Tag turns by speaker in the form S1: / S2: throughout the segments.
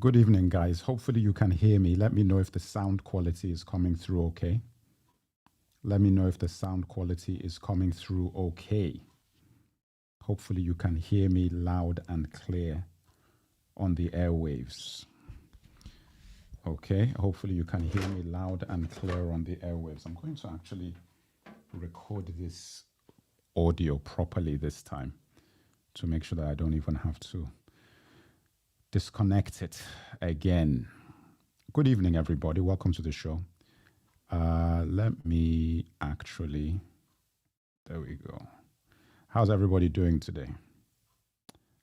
S1: Good evening, guys. Hopefully you can hear me. Let me know if the sound quality is coming through okay. Let me know if the sound quality is coming through okay. Hopefully you can hear me loud and clear on the airwaves. Okay, hopefully you can hear me loud and clear on the airwaves. I'm going to actually record this audio properly this time to make sure that I don't even have to disconnect it again. Good evening, everybody. Welcome to the show. Let me actually, there we go. How's everybody doing today?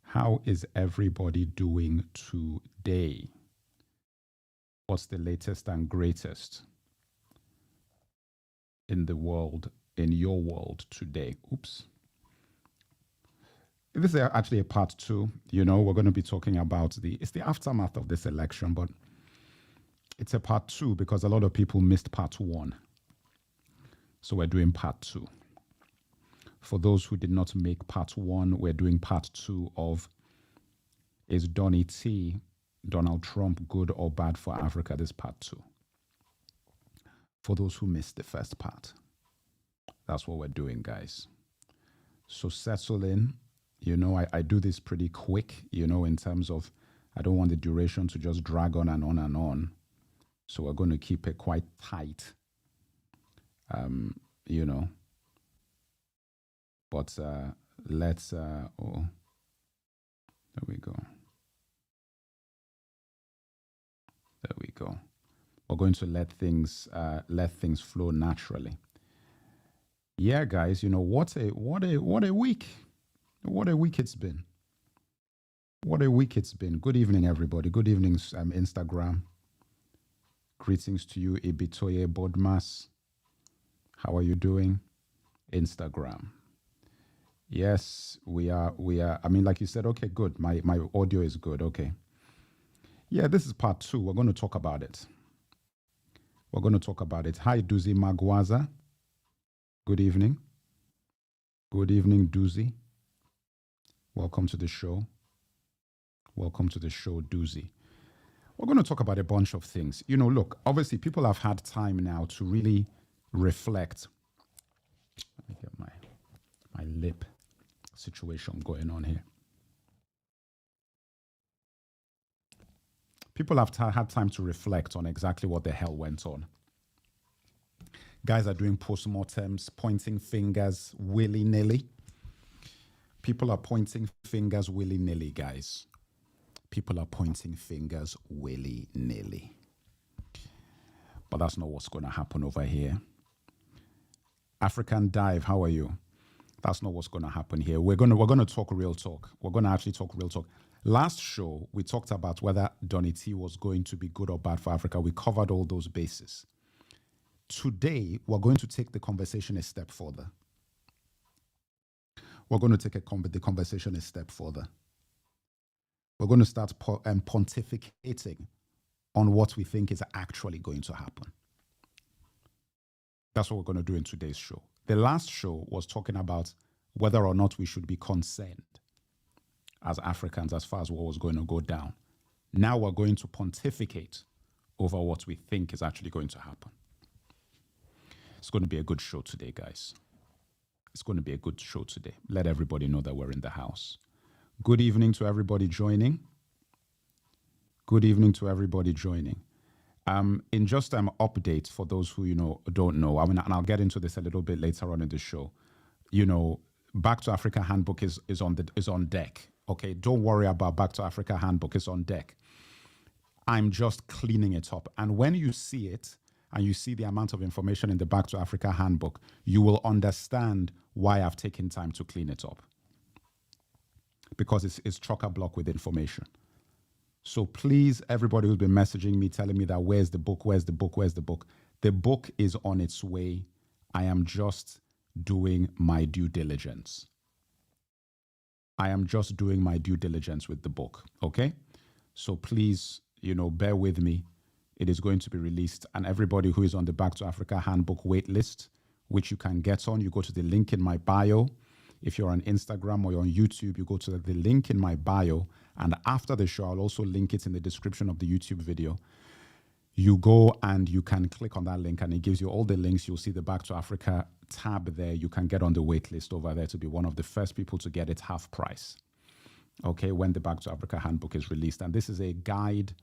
S1: How is everybody doing today? What's the latest and greatest in the world, in your world today? Oops. This is actually a part two. You know, we're going to be talking about it's the aftermath of this election, but it's a part two because a lot of people missed part one. So we're doing part two. For those who did not make part one, we're doing part two of Is Donny T, Donald Trump, good or bad for Africa? This is part two. For those who missed the first part, that's what we're doing, guys. So settle in. You know, I do this pretty quick, you know, in terms of I don't want the duration to just drag on and on and on. So we're going to keep it quite tight, you know. But let's, oh, there we go. There we go. We're going to let things flow naturally. Yeah, guys, you know, what a week. What a week it's been. What a week it's been. Good evening, everybody. Good evening, Instagram. Greetings to you, Ibitoye Bodmas. How are you doing? Instagram. Yes, we are. I mean, like you said, okay, good. My audio is good. Okay. Yeah, this is part two. We're going to talk about it. We're going to talk about it. Hi, Duzi Magwaza. Good evening. Good evening, Duzi. Welcome to the show. Welcome to the show, Doozy. We're going to talk about a bunch of things. You know, look, obviously people have had time now to really reflect. Let me get my lip situation going on here. People have had time to reflect on exactly what the hell went on. Guys are doing postmortems, pointing fingers willy-nilly. People are pointing fingers willy-nilly, guys. People are pointing fingers willy-nilly. But that's not what's going to happen over here. African Dive, how are you? That's not what's going to happen here. We're going to talk real talk. We're going to actually talk real talk. Last show, we talked about whether Donny T was going to be good or bad for Africa. We covered all those bases. Today, we're going to take the conversation a step further. We're going to take the conversation a step further. We're going to start pontificating on what we think is actually going to happen. That's what we're going to do in today's show. The last show was talking about whether or not we should be concerned as Africans as far as what was going to go down. Now we're going to pontificate over what we think is actually going to happen. It's going to be a good show today, guys. It's going to be a good show today. Let everybody know that we're in the house. Good evening to everybody joining. Good evening to everybody joining. In just an update for those who, you know, don't know, I mean, and I'll get into this a little bit later on in the show. You know, Back to Africa Handbook is on deck. Okay, don't worry about Back to Africa Handbook. It's on deck. I'm just cleaning it up. And when you see it, and you see the amount of information in the Back to Africa Handbook, you will understand why I've taken time to clean it up. Because it's chock-a-block with information. So please, everybody who's been messaging me, telling me that where's the book, where's the book, where's the book? The book is on its way. I am just doing my due diligence. I am just doing my due diligence with the book, okay? So please, you know, bear with me. It is going to be released, and everybody who is on the Back to Africa Handbook wait list, which you can get on, you go to the link in my bio. If you're on Instagram or you're on YouTube, you go to the link in my bio And after the show, I'll also link it in the description of the YouTube video. You go and you can click on that link and it gives you all the links. You'll see the Back to Africa tab there. You can get on the wait list over there to be one of the first people to get it half price. Okay, when the Back to Africa handbook is released. And this is a guide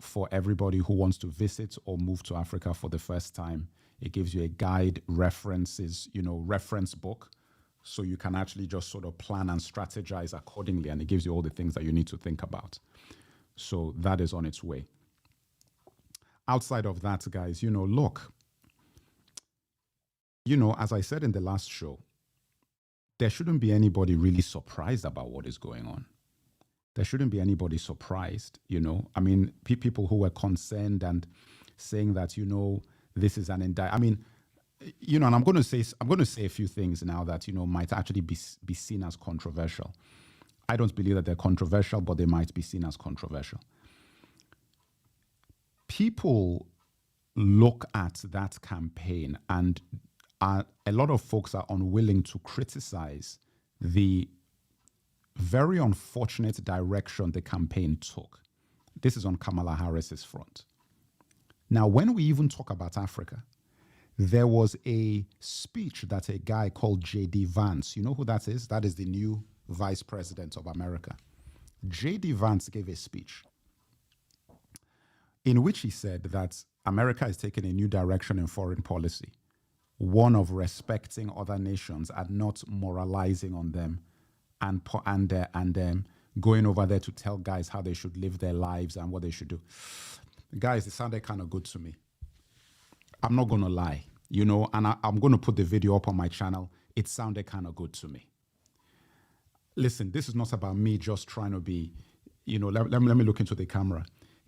S1: for everybody who wants to visit or move to Africa for the first time. It gives you a guide, references, reference book. So you can actually just sort of plan and strategize accordingly. And it gives you all the things that you need to think about. So that is on its way. Outside of that, guys, look, as I said in the last show, there shouldn't be anybody really surprised about what is going on. There shouldn't be anybody surprised, I mean, people who were concerned and saying that, this is an indictment. I mean, and I'm going to say a few things now that, might actually be seen as controversial. I don't believe that they're controversial, but they might be seen as controversial. People look at that campaign and a lot of folks are unwilling to criticize the very unfortunate direction the campaign took. This is on Kamala Harris's front. Now, when we even talk about Africa, there was a speech that a guy called J.D. Vance, you know who that is? That is the new vice president of America. J.D. Vance gave a speech in which he said that America is taking a new direction in foreign policy, one of respecting other nations and not moralizing on them and going over there to tell guys how they should live their lives and what they should do. Guys, it sounded kind of good to me. I'm not going to lie, and I'm going to put the video up on my channel. It sounded kind of good to me. Listen, this is not about me just trying to be, let me look into the camera.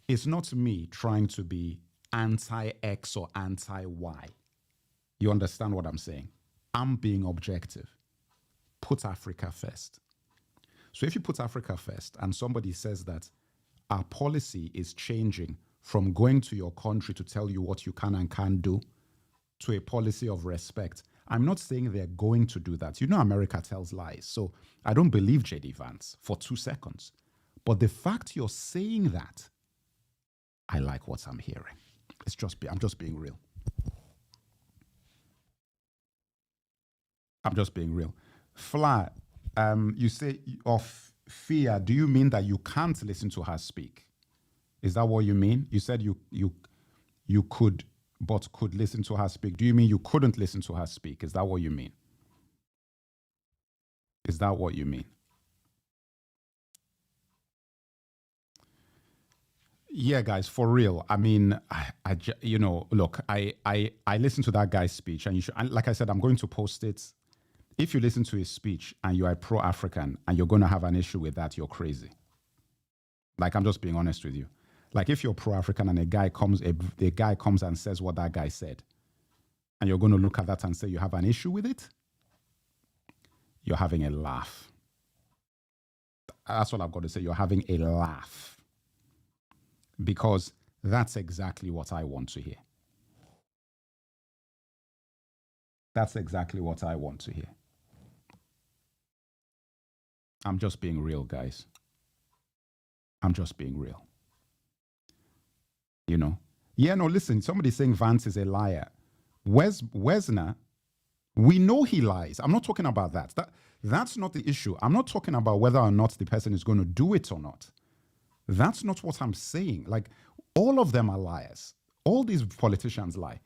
S1: It's not me trying to be anti-X or anti-Y. You understand what I'm saying? I'm being objective. Put Africa first. So if you put Africa first and somebody says that our policy is changing from going to your country to tell you what you can and can't do to a policy of respect, I'm not saying they're going to do that. America tells lies. So I don't believe J.D. Vance for 2 seconds. But the fact you're saying that, I like what I'm hearing. I'm just being real. I'm just being real. Fla, you say of fear, do you mean that you can't listen to her speak? Is that what you mean? You said you could, but could listen to her speak. Do you mean you couldn't listen to her speak? Is that what you mean? Is that what you mean? Yeah, guys, for real. I mean, look, I listened to that guy's speech, and like I said, I'm going to post it. If you listen to his speech and you are pro-African and you're going to have an issue with that, you're crazy. Like, I'm just being honest with you. Like, if you're pro-African and a guy comes and says what that guy said, and you're going to look at that and say you have an issue with it, you're having a laugh. That's all I've got to say. You're having a laugh. Because that's exactly what I want to hear. That's exactly what I want to hear. I'm just being real, guys. I'm just being real. Yeah, no, listen, somebody's saying Vance is a liar. Wesner, we know he lies. I'm not talking about that. That's not the issue. I'm not talking about whether or not the person is going to do it or not. That's not what I'm saying. Like, all of them are liars. All these politicians lie.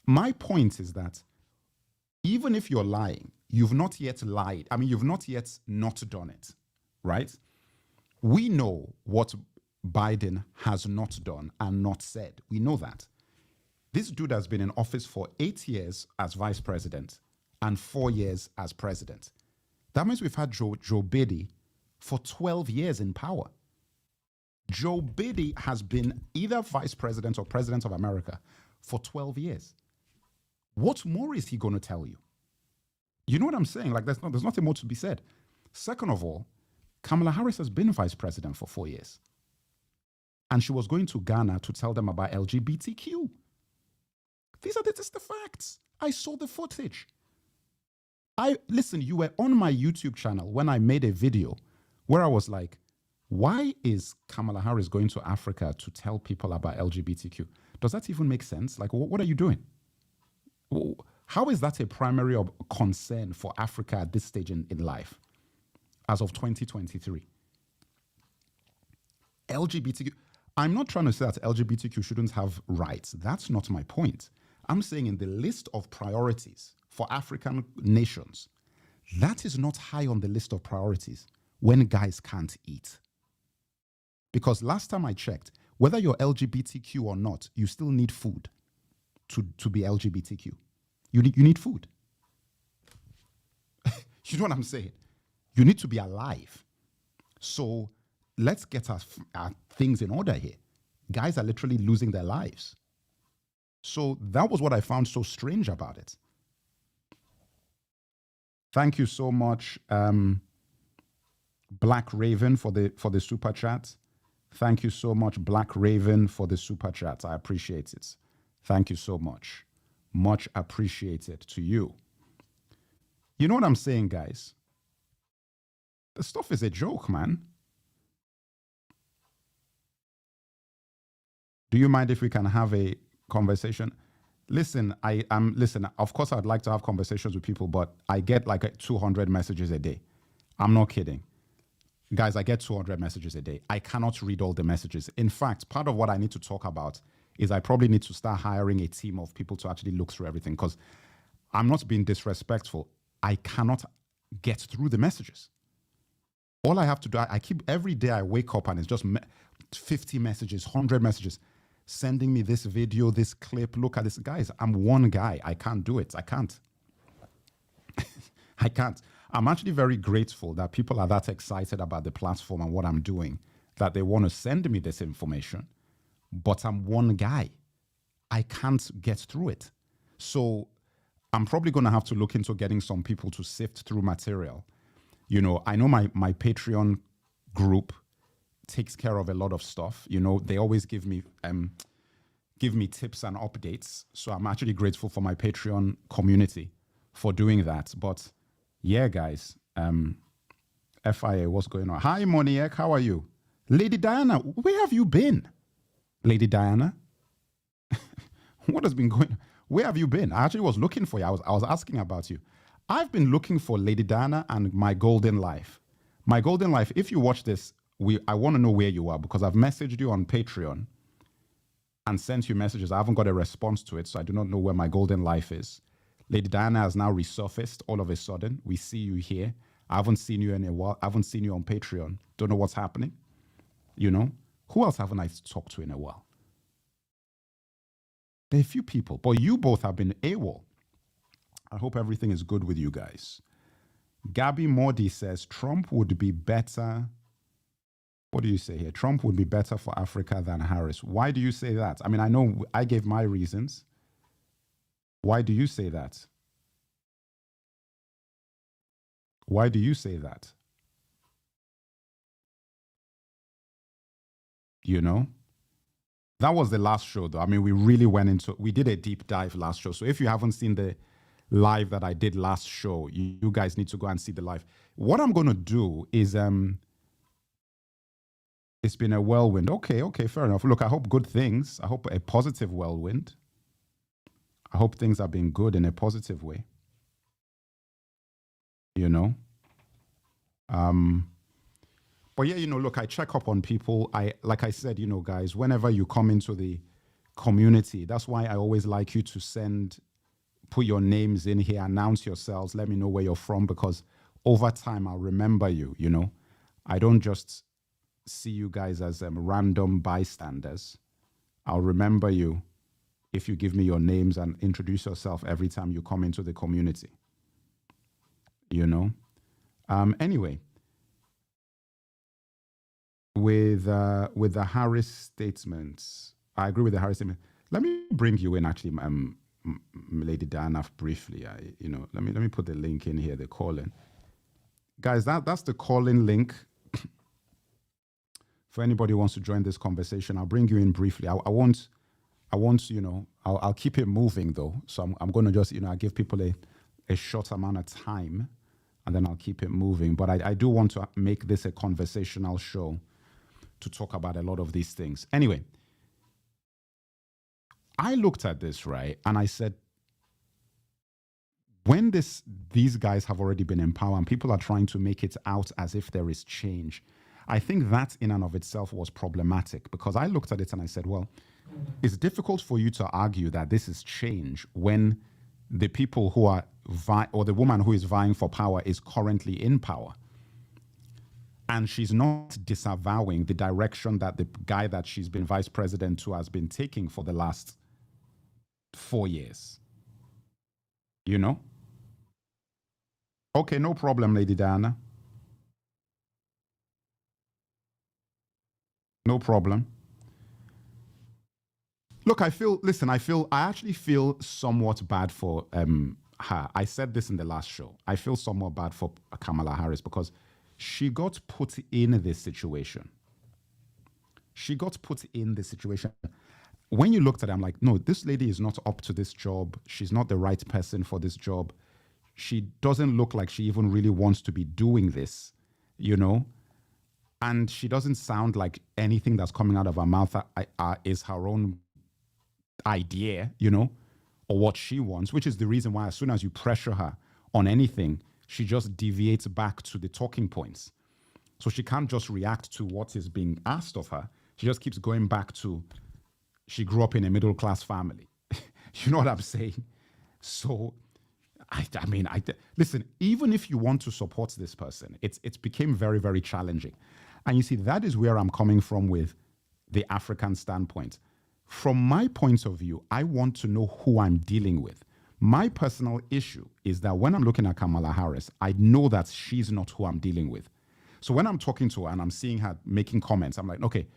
S1: My point is that even if you're lying, you've not yet lied. I mean, you've not yet not done it, right? We know what Biden has not done and not said. We know that. This dude has been in office for 8 years as vice president and 4 years as president. That means we've had Joe Biden for 12 years in power. Joe Biden has been either vice president or president of America for 12 years. What more is he going to tell you? You know what I'm saying? Like, there's nothing more to be said. Second of all, Kamala Harris has been vice president for 4 years. And she was going to Ghana to tell them about LGBTQ. These are just the facts. I saw the footage. Listen, you were on my YouTube channel when I made a video where I was like, Why is Kamala Harris going to Africa to tell people about LGBTQ? Does that even make sense? Like, what are you doing? How is that a primary concern for Africa at this stage in life as of 2023? LGBTQ. I'm not trying to say that LGBTQ shouldn't have rights. That's not my point. I'm saying in the list of priorities for African nations, that is not high on the list of priorities when guys can't eat. Because last time I checked, whether you're LGBTQ or not, you still need food to be LGBTQ. You need food. You know what I'm saying? You need to be alive. So let's get our things in order here. Guys are literally losing their lives. So that was what I found so strange about it. Thank you so much, Black Raven, for the super chat. Thank you so much, Black Raven, for the super chat. I appreciate it. Thank you so much. Much appreciated to you. You know what I'm saying, guys? The stuff is a joke, man. Do you mind if we can have a conversation? Listen, listen, of course I'd like to have conversations with people, but I get like 200 messages a day. I'm not kidding. Guys, I get 200 messages a day. I cannot read all the messages. In fact, part of what I need to talk about is I probably need to start hiring a team of people to actually look through everything, because I'm not being disrespectful. I cannot get through the messages. All I have to do, I keep, every day I wake up and it's just 50 messages, 100 messages, sending me this video, this clip, look at this. Guys, I'm one guy. I can't do it. I can't. I can't. I'm actually very grateful that people are that excited about the platform and what I'm doing, that they want to send me this information, but I'm one guy. I can't get through it. So I'm probably going to have to look into getting some people to sift through material. You know, I know my Patreon group takes care of a lot of stuff. You know, they always give me tips and updates. So I'm actually grateful for my Patreon community for doing that. But yeah, guys, FIA, what's going on? Hi, Monique, how are you? Lady Diana, where have you been? Lady Diana? What has been going on? Where have you been? I actually was looking for you. I was asking about you. I've been looking for Lady Diana and My Golden Life. My Golden Life, if you watch this, I want to know where you are, because I've messaged you on Patreon and sent you messages. I haven't got a response to it, so I do not know where My Golden Life is. Lady Diana has now resurfaced all of a sudden. We see you here. I haven't seen you in a while. I haven't seen you on Patreon. Don't know what's happening. You know? Who else haven't I talked to in a while? There are a few people, but you both have been AWOL. I hope everything is good with you guys. Gabby Mordi says, Trump would be better. What do you say here? Trump would be better for Africa than Harris. Why do you say that? I mean, I know I gave my reasons. Why do you say that? Why do you say that? You know? That was the last show, though. I mean, we really went into, we did a deep dive last show. So if you haven't seen the live that I did last show, you guys need to go and see the live. What I'm going to do is, it's been a whirlwind. Okay, fair enough. Look, I hope good things. I hope a positive whirlwind. I hope things are being good in a positive way. You know? But yeah, you know, look, I check up on people. Like I said, you know, guys, whenever you come into the community, that's why I always like you to put your names in here, announce yourselves, let me know where you're from, because over time I'll remember you, you know. I don't just see you guys as random bystanders. I'll remember you if you give me your names and introduce yourself every time you come into the community. You know? Anyway, with the Harris statements, I agree with the Harris statement. Let me bring you in, actually, Lady Diana, briefly. Let me put the link in here, the call-in. Guys, that's the call-in link. For anybody who wants to join this conversation, I'll bring you in briefly. I won't, you know, I'll keep it moving though. So I'm going to just, you know, I give people a short amount of time, and then I'll keep it moving. But I do want to make this a conversational show. to talk about a lot of these things. Anyway, I looked at this, right, and I said, when these guys have already been in power and people are trying to make it out as if there is change, I think that in and of itself was problematic, because I looked at it and I said, well, it's difficult for you to argue that this is change when the people who are or the woman who is vying for power is currently in power. And she's not disavowing the direction that the guy that she's been vice president to has been taking for the last 4 years. You know? Okay, no problem, Lady Diana. No problem. Look, I actually feel somewhat bad for her. I said this in the last show. I feel somewhat bad for Kamala Harris because she got put in this situation. When you looked at it, I'm like, no, this lady is not up to this job. She's not the right person for this job. She doesn't look like she even really wants to be doing this, you know? And she doesn't sound like anything that's coming out of her mouth is her own idea, you know, or what she wants, which is the reason why as soon as you pressure her on anything, she just deviates back to the talking points. So she can't just react to what is being asked of her. She just keeps going back to, she grew up in a middle-class family. You know what I'm saying? So, I mean, listen, even if you want to support this person, it's became very, very challenging. And you see, that is where I'm coming from with the African standpoint. From my point of view, I want to know who I'm dealing with. My personal issue is that when I'm looking at Kamala Harris, I know that she's not who I'm dealing with. So when I'm talking to her and I'm seeing her making comments, I'm like, okay,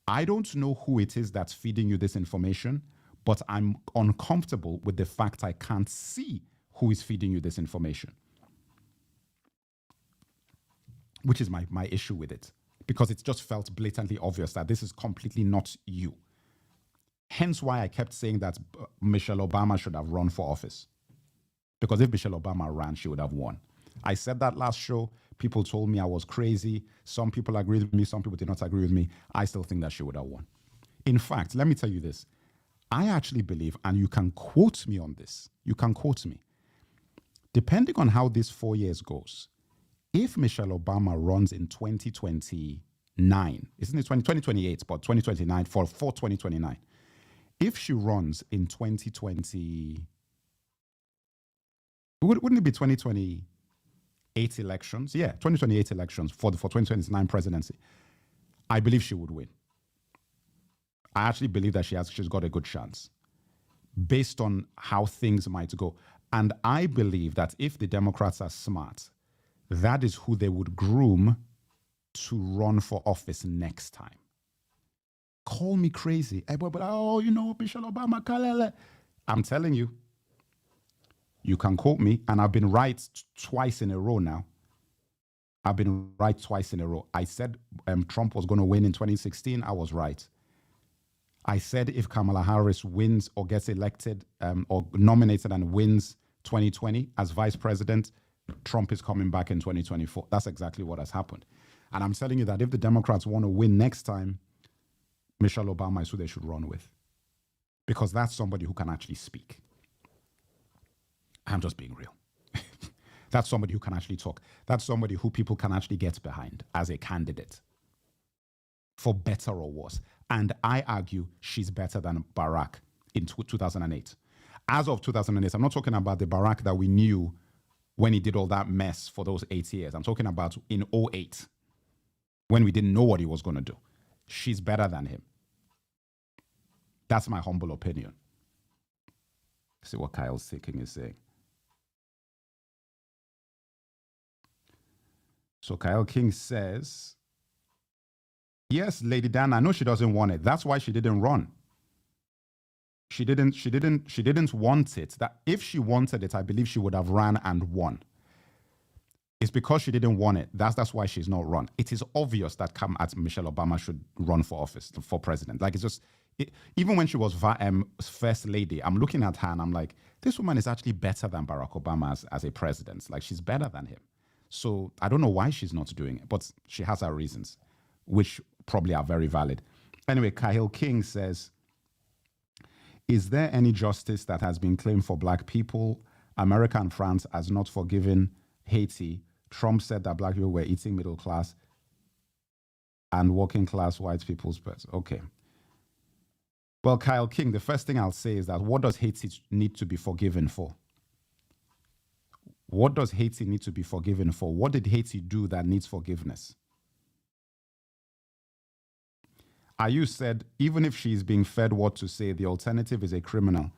S1: I don't know who it is that's feeding you this information, but I'm uncomfortable with the fact I can't see who is feeding you this information, which is my issue with it, because it's just felt blatantly obvious that this is completely not you. Hence why I kept saying that Michelle Obama should have run for office, because if Michelle Obama ran, she would have won. I said that last show. People told me I was crazy. Some people agreed with me. Some people did not agree with me. I still think that she would have won. In fact, let me tell you this. I actually believe, and you can quote me on this, you can quote me, depending on how this 4 years goes, if Michelle Obama runs in 2029, isn't it 2028, but 2029 for 2029, if she runs in 2020, wouldn't it be 2028 elections? Yeah, 2028 elections for 2029 presidency. I believe she would win. I actually believe that she's got a good chance based on how things might go. And I believe that if the Democrats are smart, that is who they would groom to run for office next time. Call me crazy. But you know, Michelle Obama, Kalele. I'm telling you, you can quote me, and I've been right twice in a row now. I've been right twice in a row. I said Trump was going to win in 2016. I was right. I said if Kamala Harris wins or gets elected or nominated and wins 2020 as vice president, Trump is coming back in 2024. That's exactly what has happened. And I'm telling you that if the Democrats want to win next time, Michelle Obama is who they should run with, because that's somebody who can actually speak. I'm just being real. That's somebody who can actually talk. That's somebody who people can actually get behind as a candidate, for better or worse. And I argue she's better than Barack in 2008. As of 2008, I'm not talking about the Barack that we knew when he did all that mess for those 8 years. I'm talking about in 2008, when we didn't know what he was going to do. She's better than him. That's my humble opinion. See what Kyle King is saying. So Kyle King says, yes, Lady Diana, I know she doesn't want it. That's why she didn't run. She didn't want it. That if she wanted it, I believe she would have ran and won. It's because she didn't want it. That's why she's not run. It is obvious that Michelle Obama should run for office, for president. Like, it's just, even when she was first lady, I'm looking at her and I'm like, this woman is actually better than Barack Obama as a president. Like, she's better than him. So I don't know why she's not doing it, but she has her reasons, which probably are very valid. Anyway, Kahil King says, is there any justice that has been claimed for black people? America and France has not forgiven Haiti. Trump said that black people were eating middle class and working class white people's pets. Okay. Well, Kyle King, the first thing I'll say is that what does Haiti need to be forgiven for? What does Haiti need to be forgiven for? What did Haiti do that needs forgiveness? Ayush said, even if she's being fed what to say, the alternative is a criminal.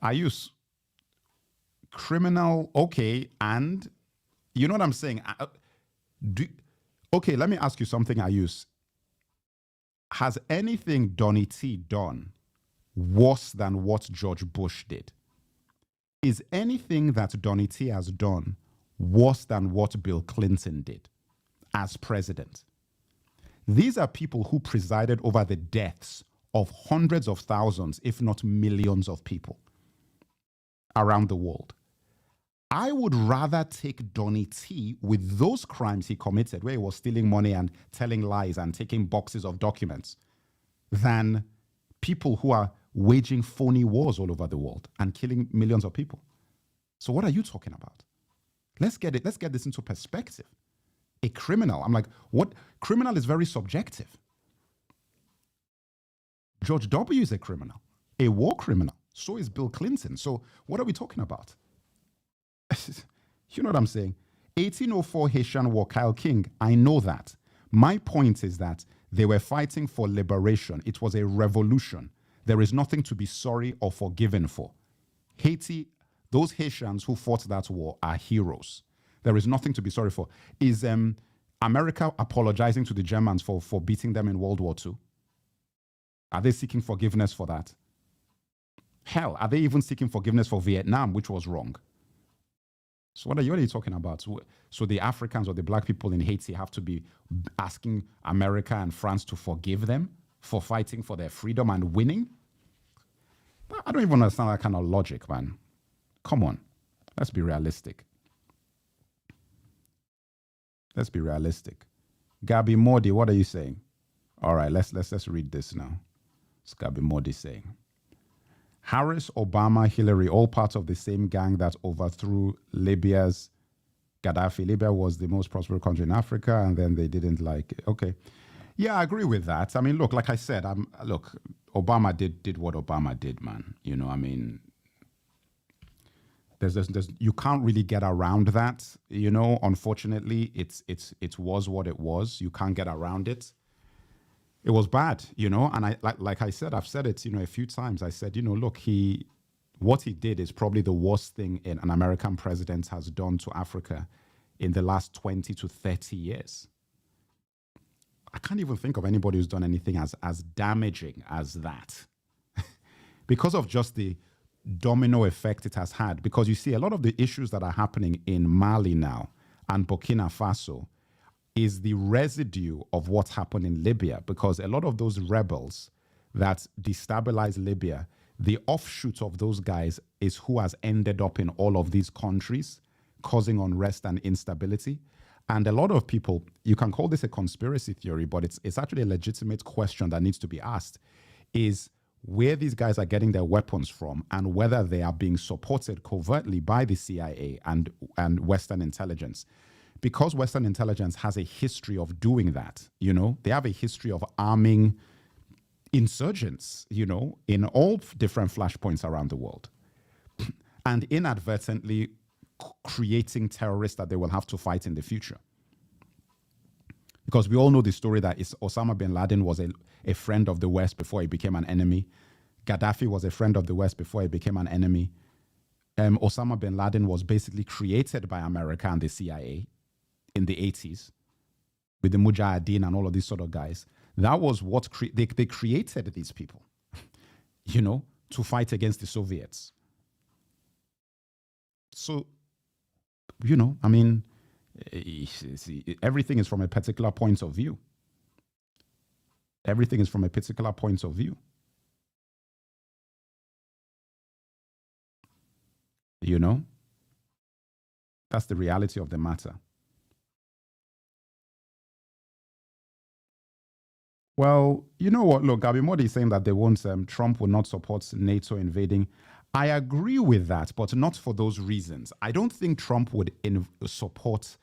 S1: Ayush, criminal, okay, and you know what I'm saying? Okay, let me ask you something, Ayush. Has anything Donny T done worse than what George Bush did? Is anything that Donny T has done worse than what Bill Clinton did as president? These are people who presided over the deaths of hundreds of thousands, if not millions of people around the world. I would rather take Donny T with those crimes he committed, where he was stealing money and telling lies and taking boxes of documents, than people who are waging phony wars all over the world and killing millions of people. So what are you talking about? Let's get this into perspective. A criminal, I'm like, what? Criminal is very subjective. George W. is a criminal, a war criminal. So is Bill Clinton. So what are we talking about? You know what I'm saying? 1804 Haitian War, Kyle King, I know that. My point is that they were fighting for liberation. It was a revolution. There is nothing to be sorry or forgiven for. Haiti, those Haitians who fought that war are heroes. There is nothing to be sorry for. Is America apologizing to the Germans for beating them in World War II? Are they seeking forgiveness for that? Hell, are they even seeking forgiveness for Vietnam, which was wrong? So what are you talking about? So the Africans or the black people in Haiti have to be asking America and France to forgive them for fighting for their freedom and winning? I don't even understand that kind of logic, man. Come on. Let's be realistic. Let's be realistic. Gabi Modi, what are you saying? All right, let's read this now. It's Gabi Modi saying, Harris, Obama, Hillary, all part of the same gang that overthrew Libya's Gaddafi. Libya was the most prosperous country in Africa, and then they didn't like it. Okay. Yeah, I agree with that. I mean, look, like I said, look, Obama did what Obama did, man. You know, I mean, there's you can't really get around that. You know, unfortunately, it was what it was. You can't get around it. It was bad, you know, and I like I said, I've said it, you know, a few times. I said, you know, look, what he did is probably the worst thing an American president has done to Africa in the last 20 to 30 years. I can't even think of anybody who's done anything as damaging as that because of just the domino effect it has had. Because you see, a lot of the issues that are happening in Mali now and Burkina Faso is the residue of what happened in Libya, because a lot of those rebels that destabilized Libya, the offshoot of those guys is who has ended up in all of these countries, causing unrest and instability. And a lot of people, you can call this a conspiracy theory, but it's actually a legitimate question that needs to be asked, is where these guys are getting their weapons from and whether they are being supported covertly by the CIA and Western intelligence. Because Western intelligence has a history of doing that, you know, they have a history of arming insurgents, you know, in all different flashpoints around the world, and inadvertently creating terrorists that they will have to fight in the future. Because we all know the story that Osama bin Laden was a friend of the West before he became an enemy. Gaddafi was a friend of the West before he became an enemy. Osama bin Laden was basically created by America and the CIA in the 80s with the Mujahideen and all of these sort of guys. That was what they created these people, you know, to fight against the Soviets. So, you know, I mean, everything is from a particular point of view. Everything is from a particular point of view. You know, that's the reality of the matter. Well, you know what? Look, Abimodi is saying that they won't. Trump will not support NATO invading. I agree with that, but not for those reasons. I don't think Trump would support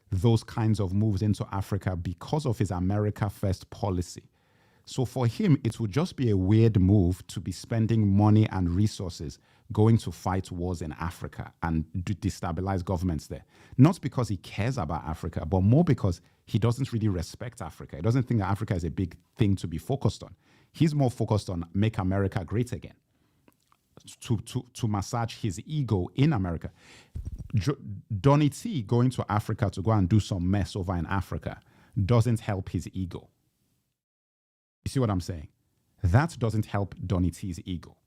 S1: those kinds of moves into Africa because of his America First policy. So for him, it would just be a weird move to be spending money and resources going to fight wars in Africa and destabilize governments there. Not because he cares about Africa, but more because he doesn't really respect Africa. He doesn't think that Africa is a big thing to be focused on. He's more focused on make America great again, to massage his ego in America. Donny T going to Africa to go and do some mess over in Africa doesn't help his ego. You see what I'm saying? That doesn't help Donny T's ego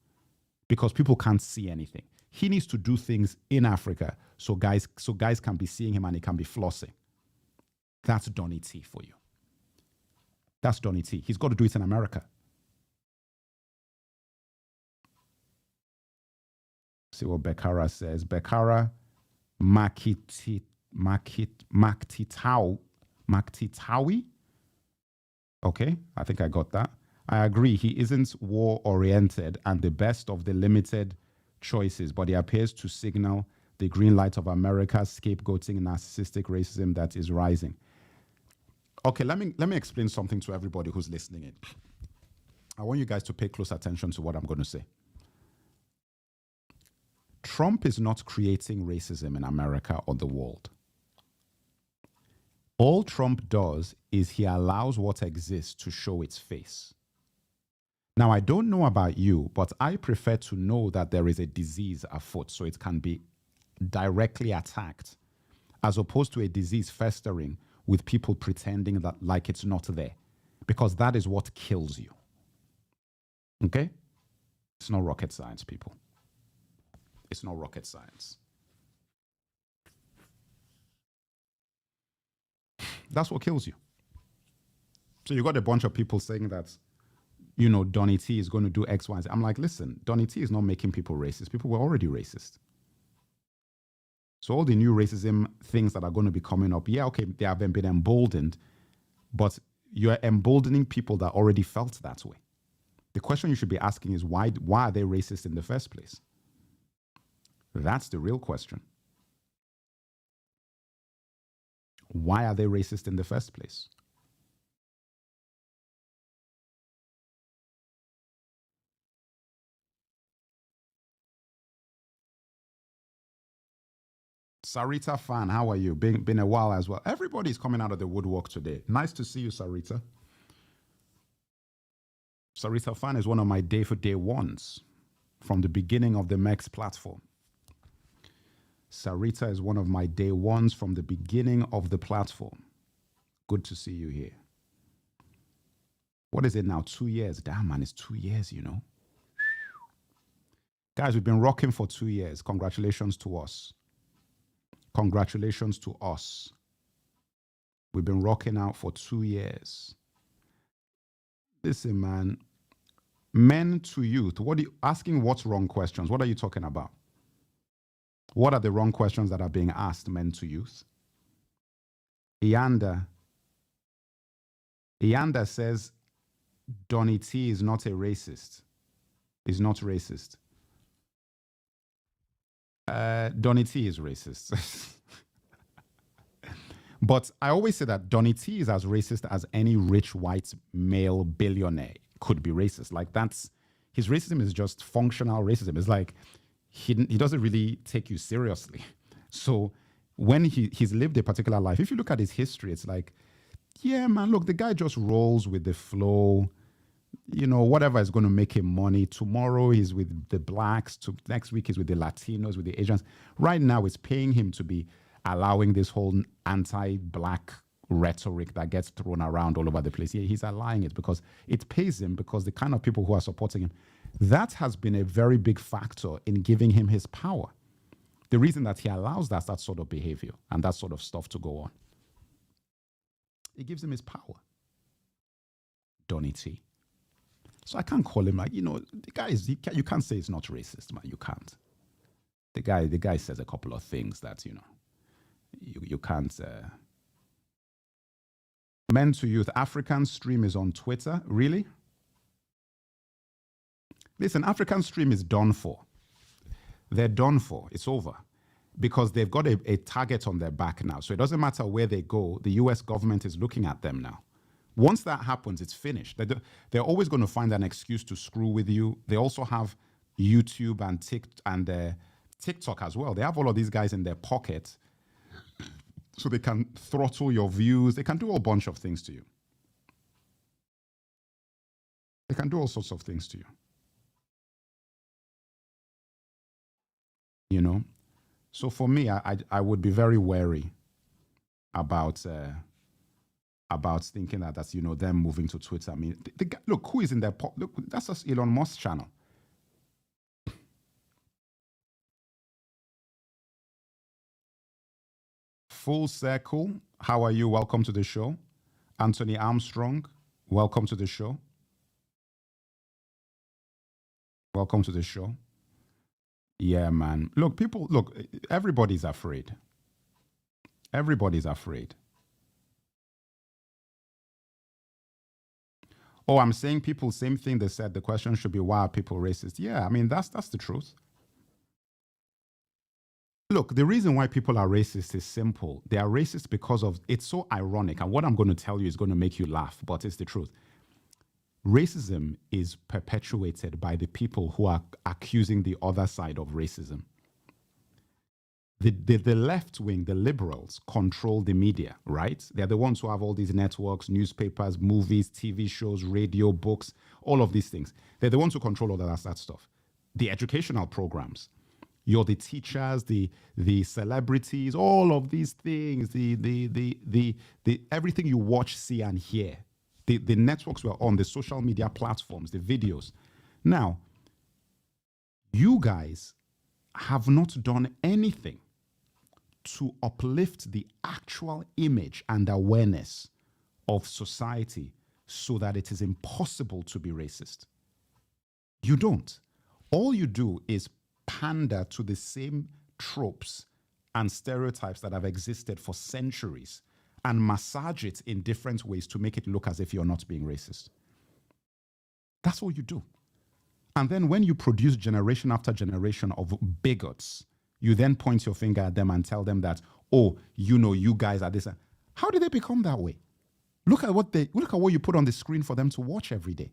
S1: because people can't see anything. He needs to do things in Africa so guys can be seeing him and he can be flossing. That's Donny T for you. That's Donny T. He's got to do it in America. See what Bekara says. Bekara Maktitawi. Okay, I think I got that. I agree. He isn't war-oriented and the best of the limited choices, but he appears to signal the green light of America's scapegoating narcissistic racism that is rising. Okay, let me explain something to everybody who's listening in. I want you guys to pay close attention to what I'm going to say. Trump is not creating racism in America or the world. All Trump does is he allows what exists to show its face. Now, I don't know about you, but I prefer to know that there is a disease afoot so it can be directly attacked, as opposed to a disease festering with people pretending that like it's not there, because that is what kills you. Okay? It's not rocket science, people. It's not rocket science. That's what kills you. So you got a bunch of people saying that, you know, Donny T is going to do X, Y, and Z. I'm like, listen, Donny T is not making people racist. People were already racist. So all the new racism things that are going to be coming up, yeah, okay, they haven't been emboldened, but you're emboldening people that already felt that way. The question you should be asking is why are they racist in the first place? That's the real question. Why are they racist in the first place? Sarita Fan, how are you? Been a while as well. Everybody's coming out of the woodwork today. Nice to see you, Sarita. Sarita Fan is one of my day-for-day ones from the beginning of the MEX platform. Sarita is one of my day ones from the beginning of the platform. Good to see you here. What is it now? 2 years. Damn, man, it's 2 years, you know. Guys, we've been rocking for 2 years. Congratulations to us. Congratulations to us. We've been rocking out for 2 years. Listen, man. Men to youth. What are you asking? What's wrong questions? What are you talking about? What are the wrong questions that are being asked, men to youth? Ianda says, Donny T is not a racist. Is not racist. Donny T is racist. But I always say that Donny T is as racist as any rich white male billionaire could be racist. Like his racism is just functional racism. It's like he doesn't really take you seriously. So when he's lived a particular life, if you look at his history, it's like, yeah, man, look, the guy just rolls with the flow. You know, whatever is going to make him money. Tomorrow he's with the blacks. Next week he's with the Latinos, with the Asians. Right now it's paying him to be allowing this whole anti-black rhetoric that gets thrown around all over the place. Yeah, he's allowing it because it pays him, because the kind of people who are supporting him, that has been a very big factor in giving him his power. The reason that he allows that sort of behavior and that sort of stuff to go on, it gives him his power. Donny T. So I can't call him like, you know, the guy is, you can't say he's not racist, man. You can't. The guy says a couple of things that, you know, you can't. Men to youth, African Stream is on Twitter. Really? Listen, African Stream is done for. They're done for. It's over. Because they've got a target on their back now. So it doesn't matter where they go. The US government is looking at them now. Once that happens, it's finished. They're always going to find an excuse to screw with you. They also have YouTube and TikTok as well. They have all of these guys in their pocket. So they can throttle your views. They can do a bunch of things to you. They can do all sorts of things to you. You know? So for me, I would be very wary about thinking that that's, you know, them moving to Twitter. I mean, look, who is in their look, that's just Elon Musk's channel. Full Circle, how are you? Welcome to the show. Anthony Armstrong, welcome to the show. Welcome to the show. Yeah, man. Look, everybody's afraid. Everybody's afraid. Oh, I'm saying people, same thing they said. The question should be, why are people racist? Yeah, I mean, that's the truth. Look, the reason why people are racist is simple. They are racist because of, it's so ironic. And what I'm going to tell you is going to make you laugh, but it's the truth. Racism is perpetuated by the people who are accusing the other side of racism. The left wing, the liberals, control the media, right? They're the ones who have all these networks, newspapers, movies, TV shows, radio, books, all of these things. They're the ones who control all of that stuff. The educational programs. You're the teachers, the celebrities, all of these things, the everything you watch, see, and hear. The networks were on, the social media platforms, the videos. Now, you guys have not done anything to uplift the actual image and awareness of society so that it is impossible to be racist. You don't. All you do is pander to the same tropes and stereotypes that have existed for centuries and massage it in different ways to make it look as if you're not being racist. That's all you do. And then when you produce generation after generation of bigots, you then point your finger at them and tell them that, oh, you know, you guys are this. How did they become that way? Look at what you put on the screen for them to watch every day.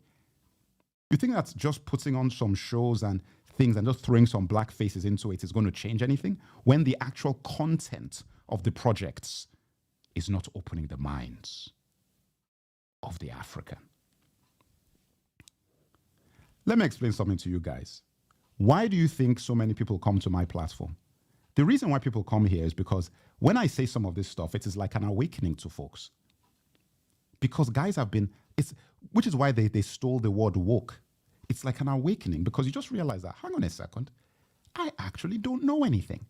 S1: You think that's just putting on some shows and things and just throwing some black faces into it is going to change anything when the actual content of the projects is not opening the minds of the African? Let me explain something to you guys. Why do you think so many people come to my platform? The reason why people come here is because when I say some of this stuff, it is like an awakening to folks. Because guys have been, which is why they stole the word woke. It's like an awakening because you just realize that, hang on a second, I actually don't know anything.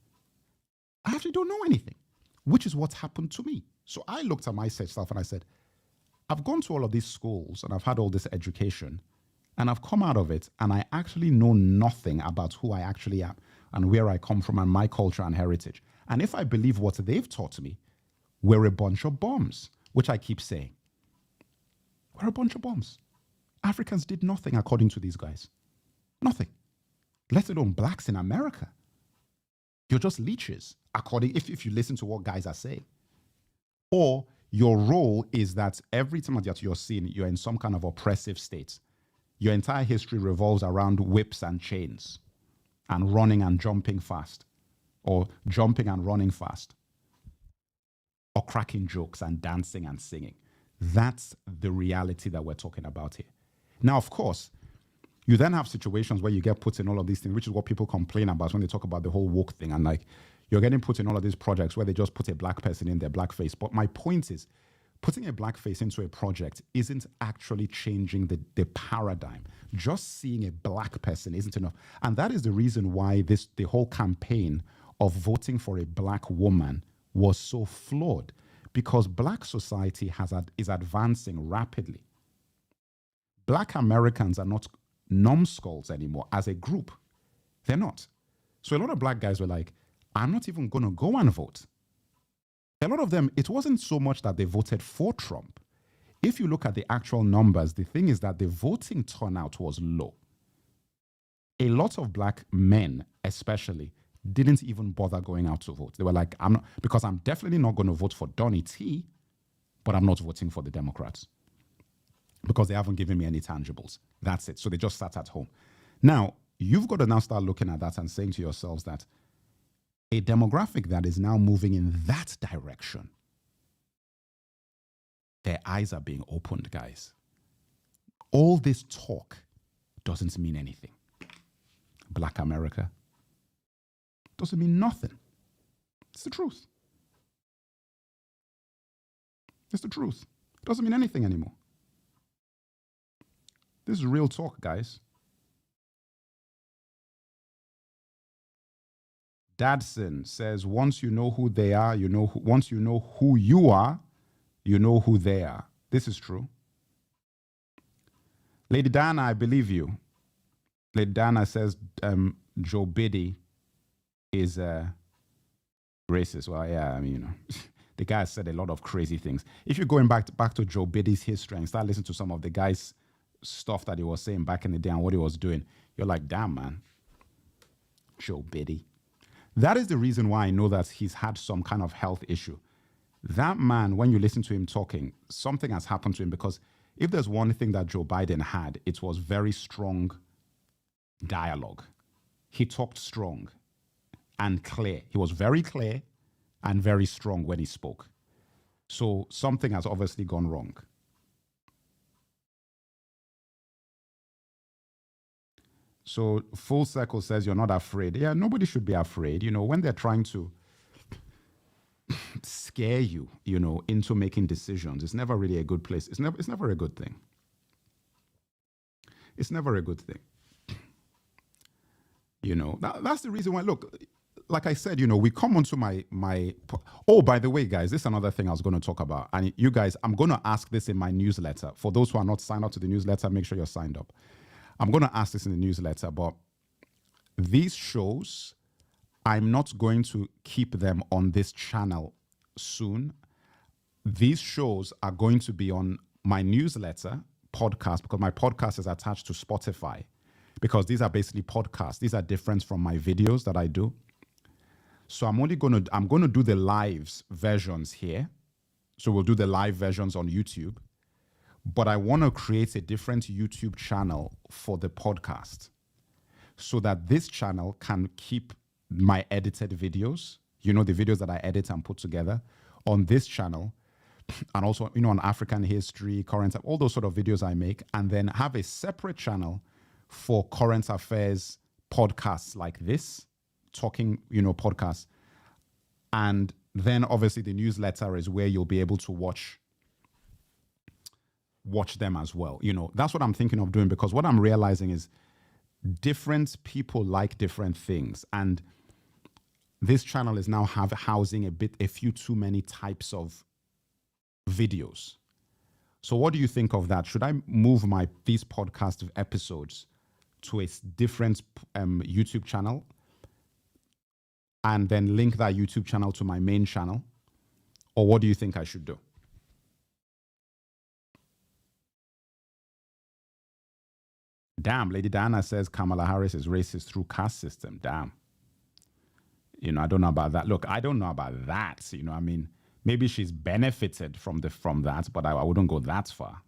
S1: I actually don't know anything, which is what happened to me. So I looked at myself and I said, I've gone to all of these schools and I've had all this education and I've come out of it and I actually know nothing about who I actually am and where I come from and my culture and heritage. And if I believe what they've taught me, we're a bunch of bums, which I keep saying. We're a bunch of bums. Africans did nothing according to these guys. Nothing. Let alone blacks in America. You're just leeches, if you listen to what guys are saying. Or your role is that every time that you're seen, you're in some kind of oppressive state. Your entire history revolves around whips and chains and running and jumping fast, or jumping and running fast, or cracking jokes and dancing and singing. That's the reality that we're talking about here. Now, of course, you then have situations where you get put in all of these things, which is what people complain about when they talk about the whole woke thing. And like, you're getting put in all of these projects where they just put a black person in their blackface. But my point is, putting a blackface into a project isn't actually changing the paradigm. Just seeing a black person isn't enough. And that is the reason why the whole campaign of voting for a black woman was so flawed, because black society is advancing rapidly. Black Americans are not numbskulls anymore as a group. They're not. So a lot of black guys were like, I'm not even going to go and vote. A lot of them, it wasn't so much that they voted for Trump. if you look at the actual numbers, the thing is that the voting turnout was low. A lot of black men, especially, didn't even bother going out to vote. They were like, I'm not, because I'm definitely not going to vote for Donny T, but I'm not voting for the Democrats because they haven't given me any tangibles. That's it. So they just sat at home. Now, you've got to now start looking at that and saying to yourselves that a demographic that is now moving in that direction, their eyes are being opened, guys. All this talk doesn't mean anything. Black America doesn't mean nothing. It's the truth. It's the truth. It doesn't mean anything anymore. This is real talk, guys. Dadson says, once you know who they are, you know once you know who you are, you know who they are. This is true. Lady Diana, I believe you. Lady Diana says Joe Biddy is racist. Well, yeah, I mean, you know, the guy has said a lot of crazy things. If you're going back to Joe Biddy's history and start listening to some of the guy's stuff that he was saying back in the day and what he was doing, you're like, damn, man. Joe Biddy. That is the reason why I know that he's had some kind of health issue. That man, when you listen to him talking, something has happened to him, because if there's one thing that Joe Biden had, it was very strong dialogue. He talked strong and clear. He was very clear and very strong when he spoke. So something has obviously gone wrong. So Full Circle says you're not afraid. Yeah, nobody should be afraid. You know, when they're trying to scare you, you know, into making decisions, it's never really a good place. It's never a good thing. It's never a good thing. You know, that's the reason why, look, like I said, you know, we come onto my, oh, by the way, guys, this is another thing I was going to talk about. And you guys, I'm going to ask this in my newsletter. For those who are not signed up to the newsletter, make sure you're signed up. I'm going to ask this in the newsletter, but these shows, I'm not going to keep them on this channel soon. These shows are going to be on my newsletter podcast, because my podcast is attached to Spotify, because these are basically podcasts. These are different from my videos that I do. So I'm going to do the lives versions here. So we'll do the live versions on YouTube. But I want to create a different YouTube channel for the podcast, so that this channel can keep my edited videos, you know, the videos that I edit and put together on this channel, and also, you know, on African history, current, all those sort of videos I make, and then have a separate channel for current affairs podcasts like this, talking, you know, podcasts. And then obviously the newsletter is where you'll be able to watch them as well. You know, that's what I'm thinking of doing, because what I'm realizing is different people like different things. And this channel is now housing a few too many types of videos. So what do you think of that? Should I move these podcast episodes to a different YouTube channel and then link that YouTube channel to my main channel? Or what do you think I should do? Damn, Lady Diana says Kamala Harris is racist through caste system. Damn. You know, I don't know about that. Look, I don't know about that. You know, I mean, maybe she's benefited from that, but I wouldn't go that far.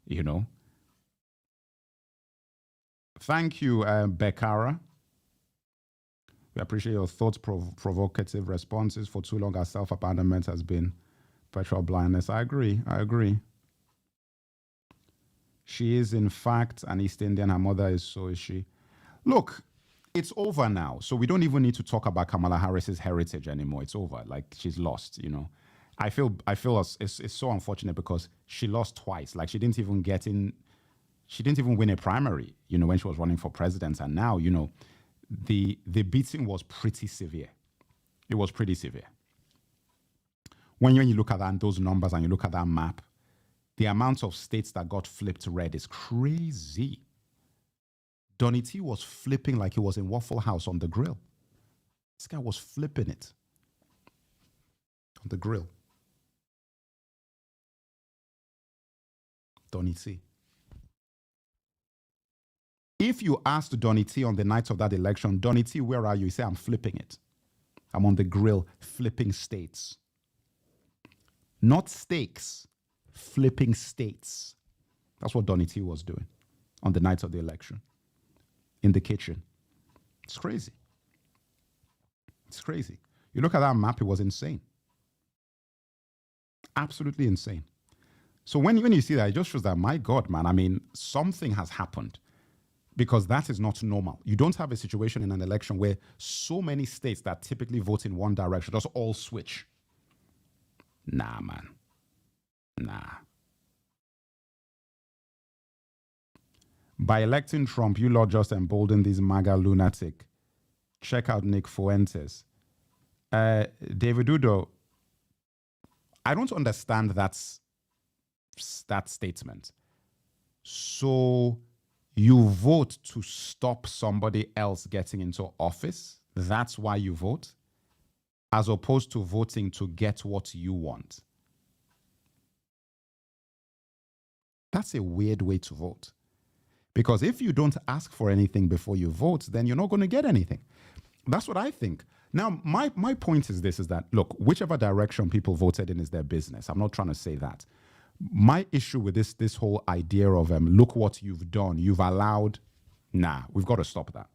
S1: You know. Thank you, Bekara. We appreciate your thoughts, provocative responses. For too long, our self-abandonment has been perpetual blindness. I agree. She is, in fact, an East Indian. Her mother is, so is she. Look, it's over now. So we don't even need to talk about Kamala Harris's heritage anymore. It's over. Like, she's lost, you know. I feel it's so unfortunate, because she lost twice. Like, she didn't even win a primary, you know, when she was running for president. And now, you know, the beating was pretty severe. It was pretty severe. When you look at those numbers and you look at that map, the amount of states that got flipped red is crazy. Donny T was flipping like he was in Waffle House on the grill. This guy was flipping it on the grill. Donny T. If you asked Donny T on the night of that election, Donny T, where are you? He said, I'm flipping it. I'm on the grill flipping states. Not steaks, flipping states. That's what Donny T was doing on the night of the election in the kitchen. It's crazy. It's crazy. You look at that map, it was insane. Absolutely insane. So when you see that, it just shows that, my God, man, I mean, something has happened, because that is not normal. You don't have a situation in an election where so many states that typically vote in one direction just all switch. Nah, man. Nah. By electing Trump, you lot just embolden this MAGA lunatic. Check out Nick Fuentes. David Udo, I don't understand that statement. So you vote to stop somebody else getting into office? That's why you vote? As opposed to voting to get what you want? That's a weird way to vote. Because if you don't ask for anything before you vote, then you're not going to get anything. That's what I think. Now, my point is this, is that, look, whichever direction people voted in is their business. I'm not trying to say that. My issue with this whole idea of, look what you've done, you've allowed, nah, we've got to stop that.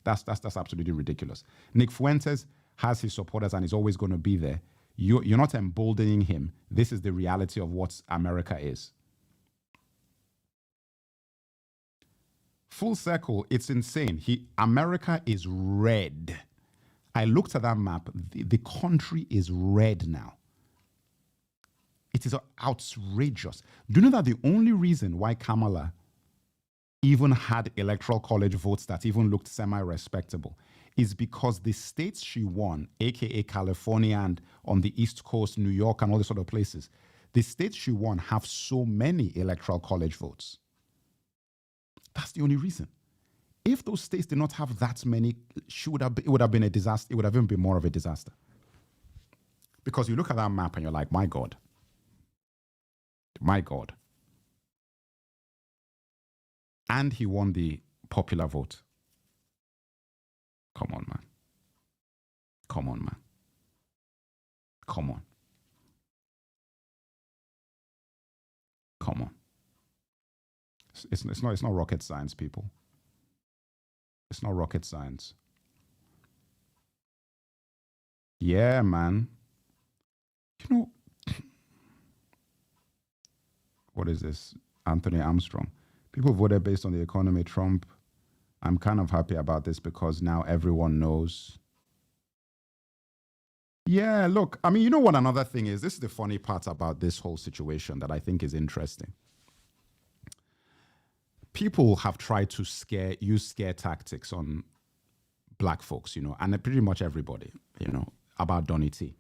S1: That's absolutely ridiculous. Nick Fuentes has his supporters and is always going to be there. You're not emboldening him. This is the reality of what America is. Full circle, it's insane. America is red. I looked at that map. The country is red now. It is outrageous. Do you know that the only reason why Kamala even had electoral college votes that even looked semi-respectable is because the states she won, aka California and on the East Coast, New York and all these other places, the states she won have so many electoral college votes. That's the only reason. If those states did not have that many, it would have been a disaster. It would have even been more of a disaster. Because you look at that map and you're like, my God. My God. And he won the popular vote. Come on, man. Come on, man. Come on. Come on. It's not rocket science, people. It's not rocket science. Yeah, man. You know, what is this? Anthony Armstrong. People voted based on the economy. Trump. I'm kind of happy about this because now everyone knows. Yeah, look, I mean, you know what another thing is? This is the funny part about this whole situation that I think is interesting. People have tried to use scare tactics on black folks, you know, and pretty much everybody, you know, about Donny T.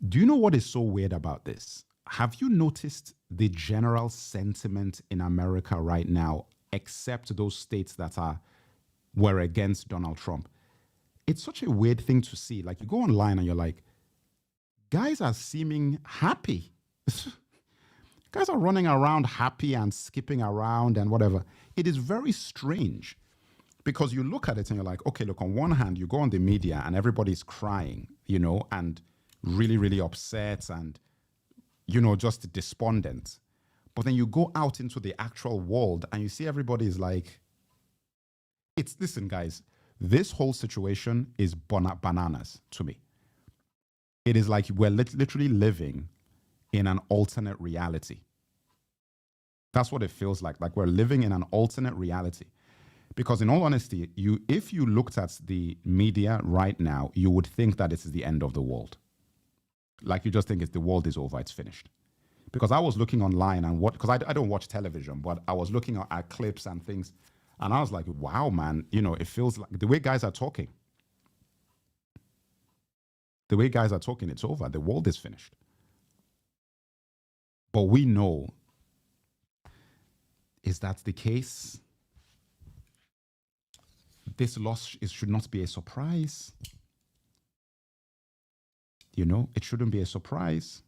S1: Do you know what is so weird about this? Have you noticed the general sentiment in America right now, except those states that were against Donald Trump? It's such a weird thing to see. Like, you go online and you're like, guys are seeming happy. Guys are running around happy and skipping around and whatever. It is very strange because you look at it and you're like, okay, look, on one hand, you go on the media and everybody's crying, you know, and really, really upset and, you know, just despondent. But then you go out into the actual world and you see everybody is like, listen, guys, this whole situation is bananas to me. It is like we're literally living in an alternate reality. That's what it feels like we're living in an alternate reality. Because in all honesty, if you looked at the media right now, you would think that this is the end of the world. Like, you just think the world is over, it's finished. Because I was looking online and because I don't watch television, but I was looking at clips and things, and I was like, wow, man, you know, it feels like the way guys are talking. The way guys are talking, it's over. The world is finished. But we know, is that the case? This loss should not be a surprise. You know, it shouldn't be a surprise.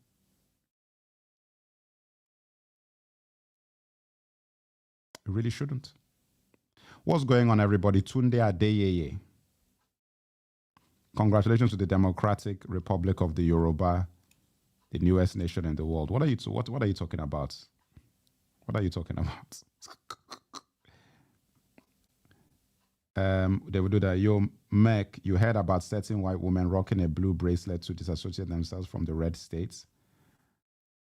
S1: It really shouldn't. What's going on, everybody? Tunde Adeyeye. Congratulations to the Democratic Republic of the Yoruba, the newest nation in the world. What are you talking about? What are you talking about? They would do that. Yo, Mec, you heard about certain white women rocking a blue bracelet to disassociate themselves from the red states?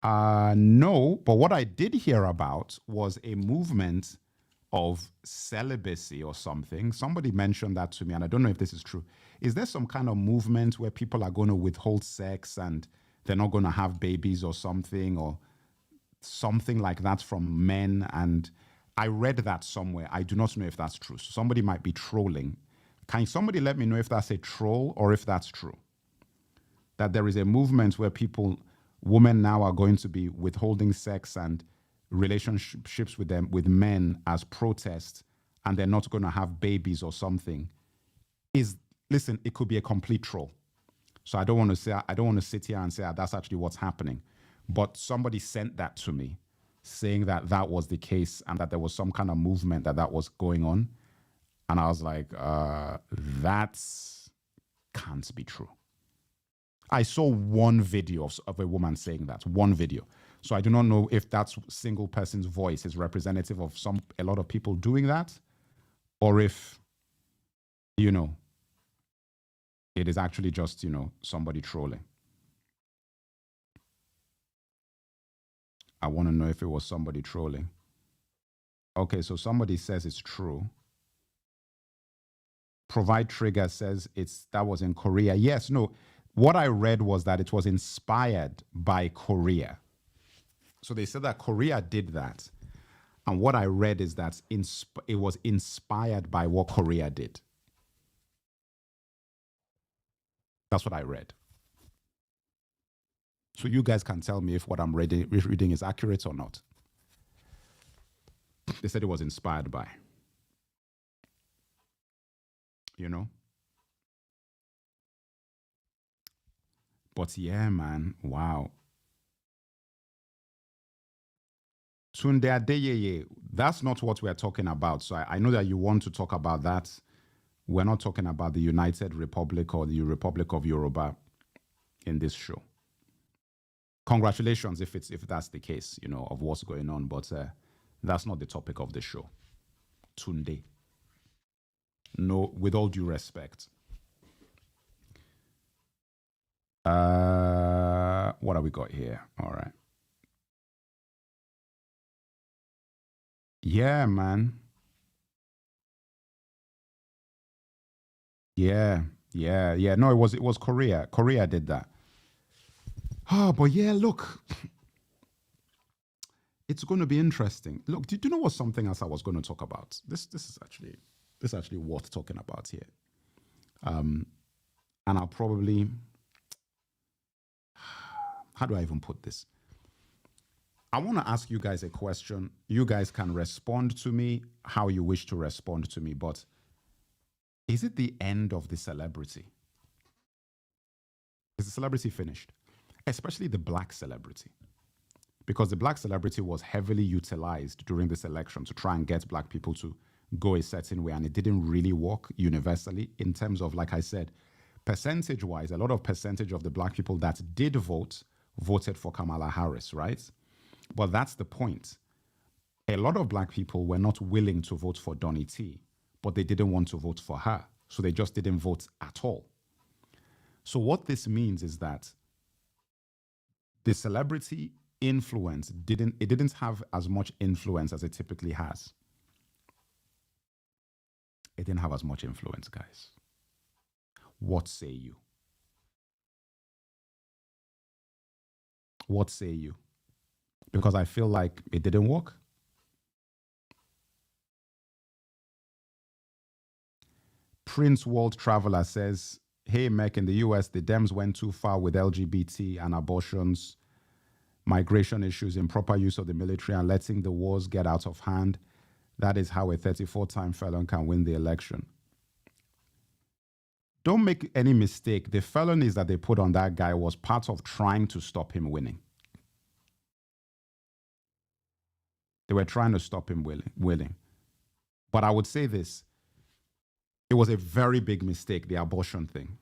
S1: No, but what I did hear about was a movement of celibacy or something. Somebody mentioned that to me, and I don't know if this is true. Is there some kind of movement where people are going to withhold sex and they're not going to have babies or something like that from men? And I read that somewhere. I do not know if that's true. So somebody might be trolling. Can somebody let me know if that's a troll or if that's true? That there is a movement where women now are going to be withholding sex and relationships with men as protest, and they're not going to have babies or something. Listen, it could be a complete troll. So I don't want to sit here and say that's actually what's happening. But somebody sent that to me, saying that was the case and that there was some kind of movement that was going on. And I was like, that can't be true. I saw one video of a woman saying that, one video. So I do not know if that single person's voice is representative of a lot of people doing that, or if, it is actually just, somebody trolling. I want to know if it was somebody trolling. Okay, so somebody says it's true. Provide Trigger says that was in Korea. Yes, no. What I read was that it was inspired by Korea. So they said that Korea did that. And what I read is that it was inspired by what Korea did. That's what I read. So you guys can tell me if what I'm reading is accurate or not. They said it was inspired by. But yeah, man, wow. Tunde Adeyeye, that's not what we're talking about. So I know that you want to talk about that. We're not talking about the United Republic or the Republic of Yoruba in this show. Congratulations if that's the case, of what's going on. But that's not the topic of the show. Tunde. No, with all due respect. What have we got here? All right. Yeah, man. Yeah. No, it was Korea. Korea did that. Oh, but yeah, look. It's going to be interesting. Look, do you know what something else I was going to talk about? This is actually worth talking about here. And I'll probably, how do I even put this? I want to ask you guys a question. You guys can respond to me how you wish to respond to me, but is it the end of the celebrity? Is the celebrity finished? Especially the black celebrity. Because the black celebrity was heavily utilized during this election to try and get black people to go a certain way, and it didn't really work universally in terms of, like I said, percentage-wise, a lot of percentage of the black people that did voted for Kamala Harris, right? But that's the point. A lot of black people were not willing to vote for Donny T, but they didn't want to vote for her. So they just didn't vote at all. So what this means is that the celebrity influence didn't have as much influence as it typically has. It didn't have as much influence, guys. What say you? What say you? Because I feel like it didn't work. Prince World Traveler says, hey, Mec, in the US, the Dems went too far with LGBT and abortions, migration issues, improper use of the military, and letting the wars get out of hand. That is how a 34-time felon can win the election. Don't make any mistake. The felonies that they put on that guy was part of trying to stop him winning. They were trying to stop him willing. But I would say this, it was a very big mistake, the abortion thing.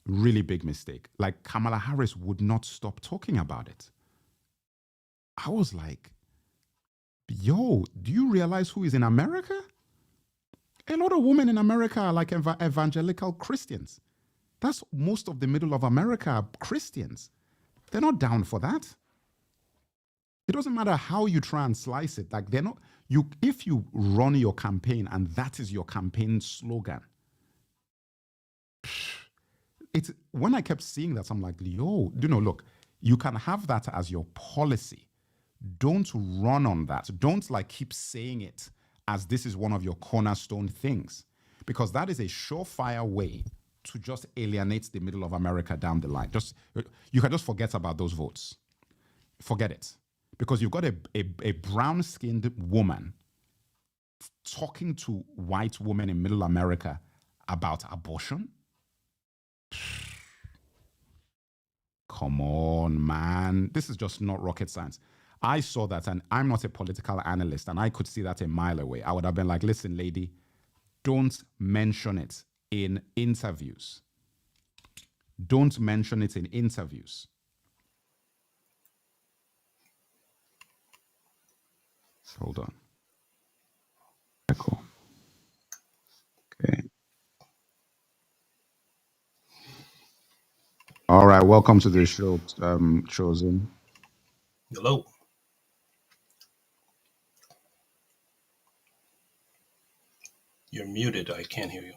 S1: Really big mistake. Like Kamala Harris would not stop talking about it. I was like, yo, do you realize who is in America? A lot of women in America are like evangelical Christians. That's most of the middle of America are Christians. They're not down for that. It doesn't matter how you try and slice it. Like they're not, if you run your campaign and that is your campaign slogan, it's when I kept seeing that, I'm like, yo, look, you can have that as your policy. Don't run on that. Don't like keep saying it as this is one of your cornerstone things, because that is a surefire way to just alienate the middle of America down the line. You can just forget about those votes. Forget it. Because you've got a brown-skinned woman talking to white women in middle America about abortion. Come on, man. This is just not rocket science. I saw that, and I'm not a political analyst, and I could see that a mile away. I would have been like, listen, lady, don't mention it in interviews. Don't mention it in interviews. Hold on. Cool. Okay. All right. Welcome to the show, Chosen.
S2: Hello. You're muted. I can't hear you.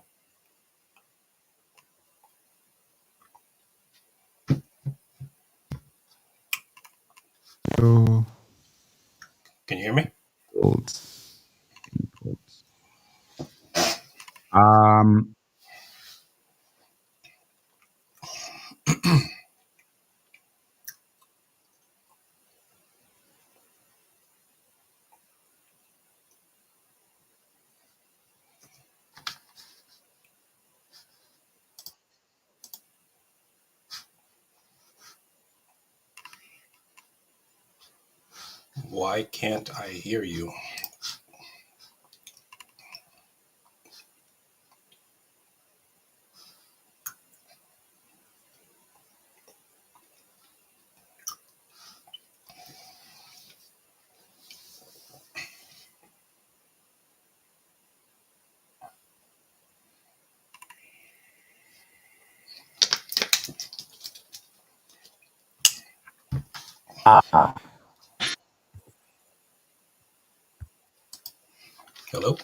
S1: Hello.
S2: Can you hear me?
S1: Inputs.
S2: Why can't I hear you? Hello?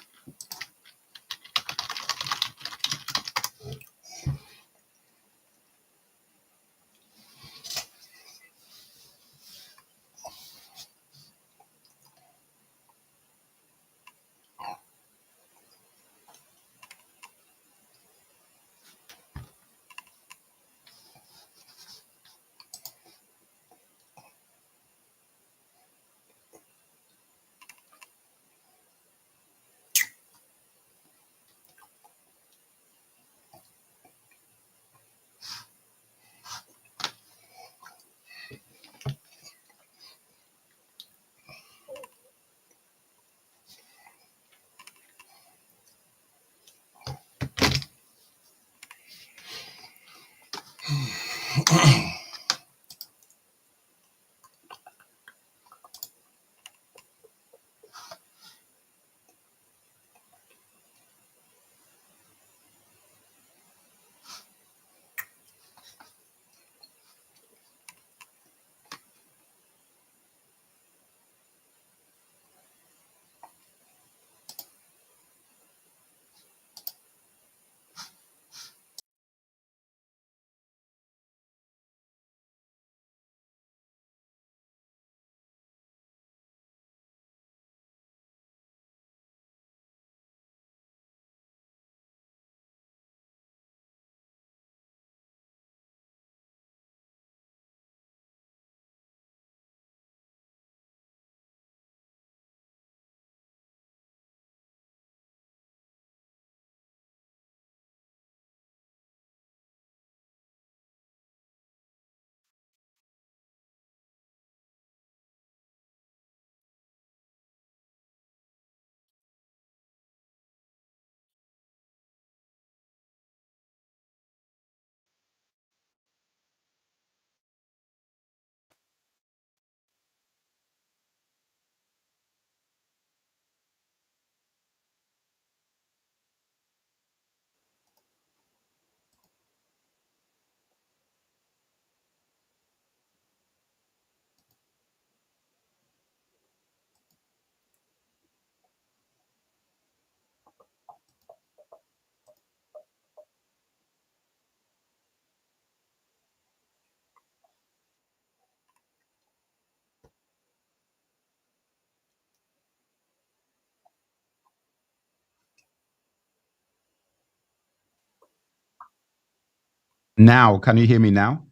S1: Now, can you hear me now?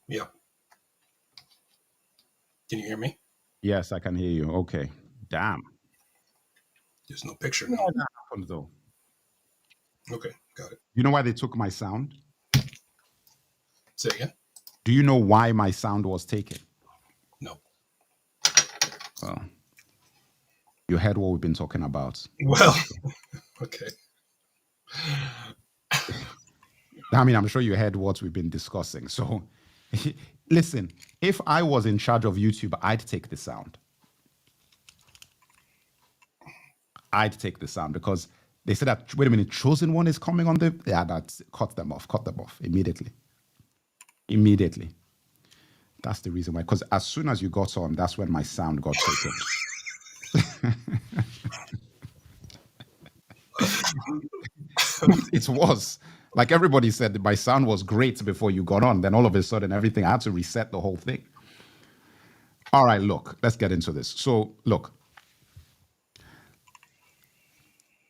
S2: Yeah. Can you hear me?
S1: Yes, I can hear you. Okay. Damn.
S2: There's no picture
S1: Why
S2: now.
S1: that happened though?
S2: Okay, got it.
S1: You know why they took my sound?
S2: Say again?
S1: Do you know why my sound was taken?
S2: No.
S1: Well, you heard what we've been talking about.
S2: Well, okay.
S1: I mean, I'm sure you heard what we've been discussing. So, listen, if I was in charge of YouTube, I'd take the sound. I'd take the sound because they said that, wait a minute, Chosen One is coming on the. Yeah, that's cut them off immediately. Immediately. That's the reason why. Because as soon as you got on, that's when my sound got taken. It was like everybody said that my sound was great before you got on. Then all of a sudden, everything, I had to reset the whole thing. All right, look, let's get into this. So, look,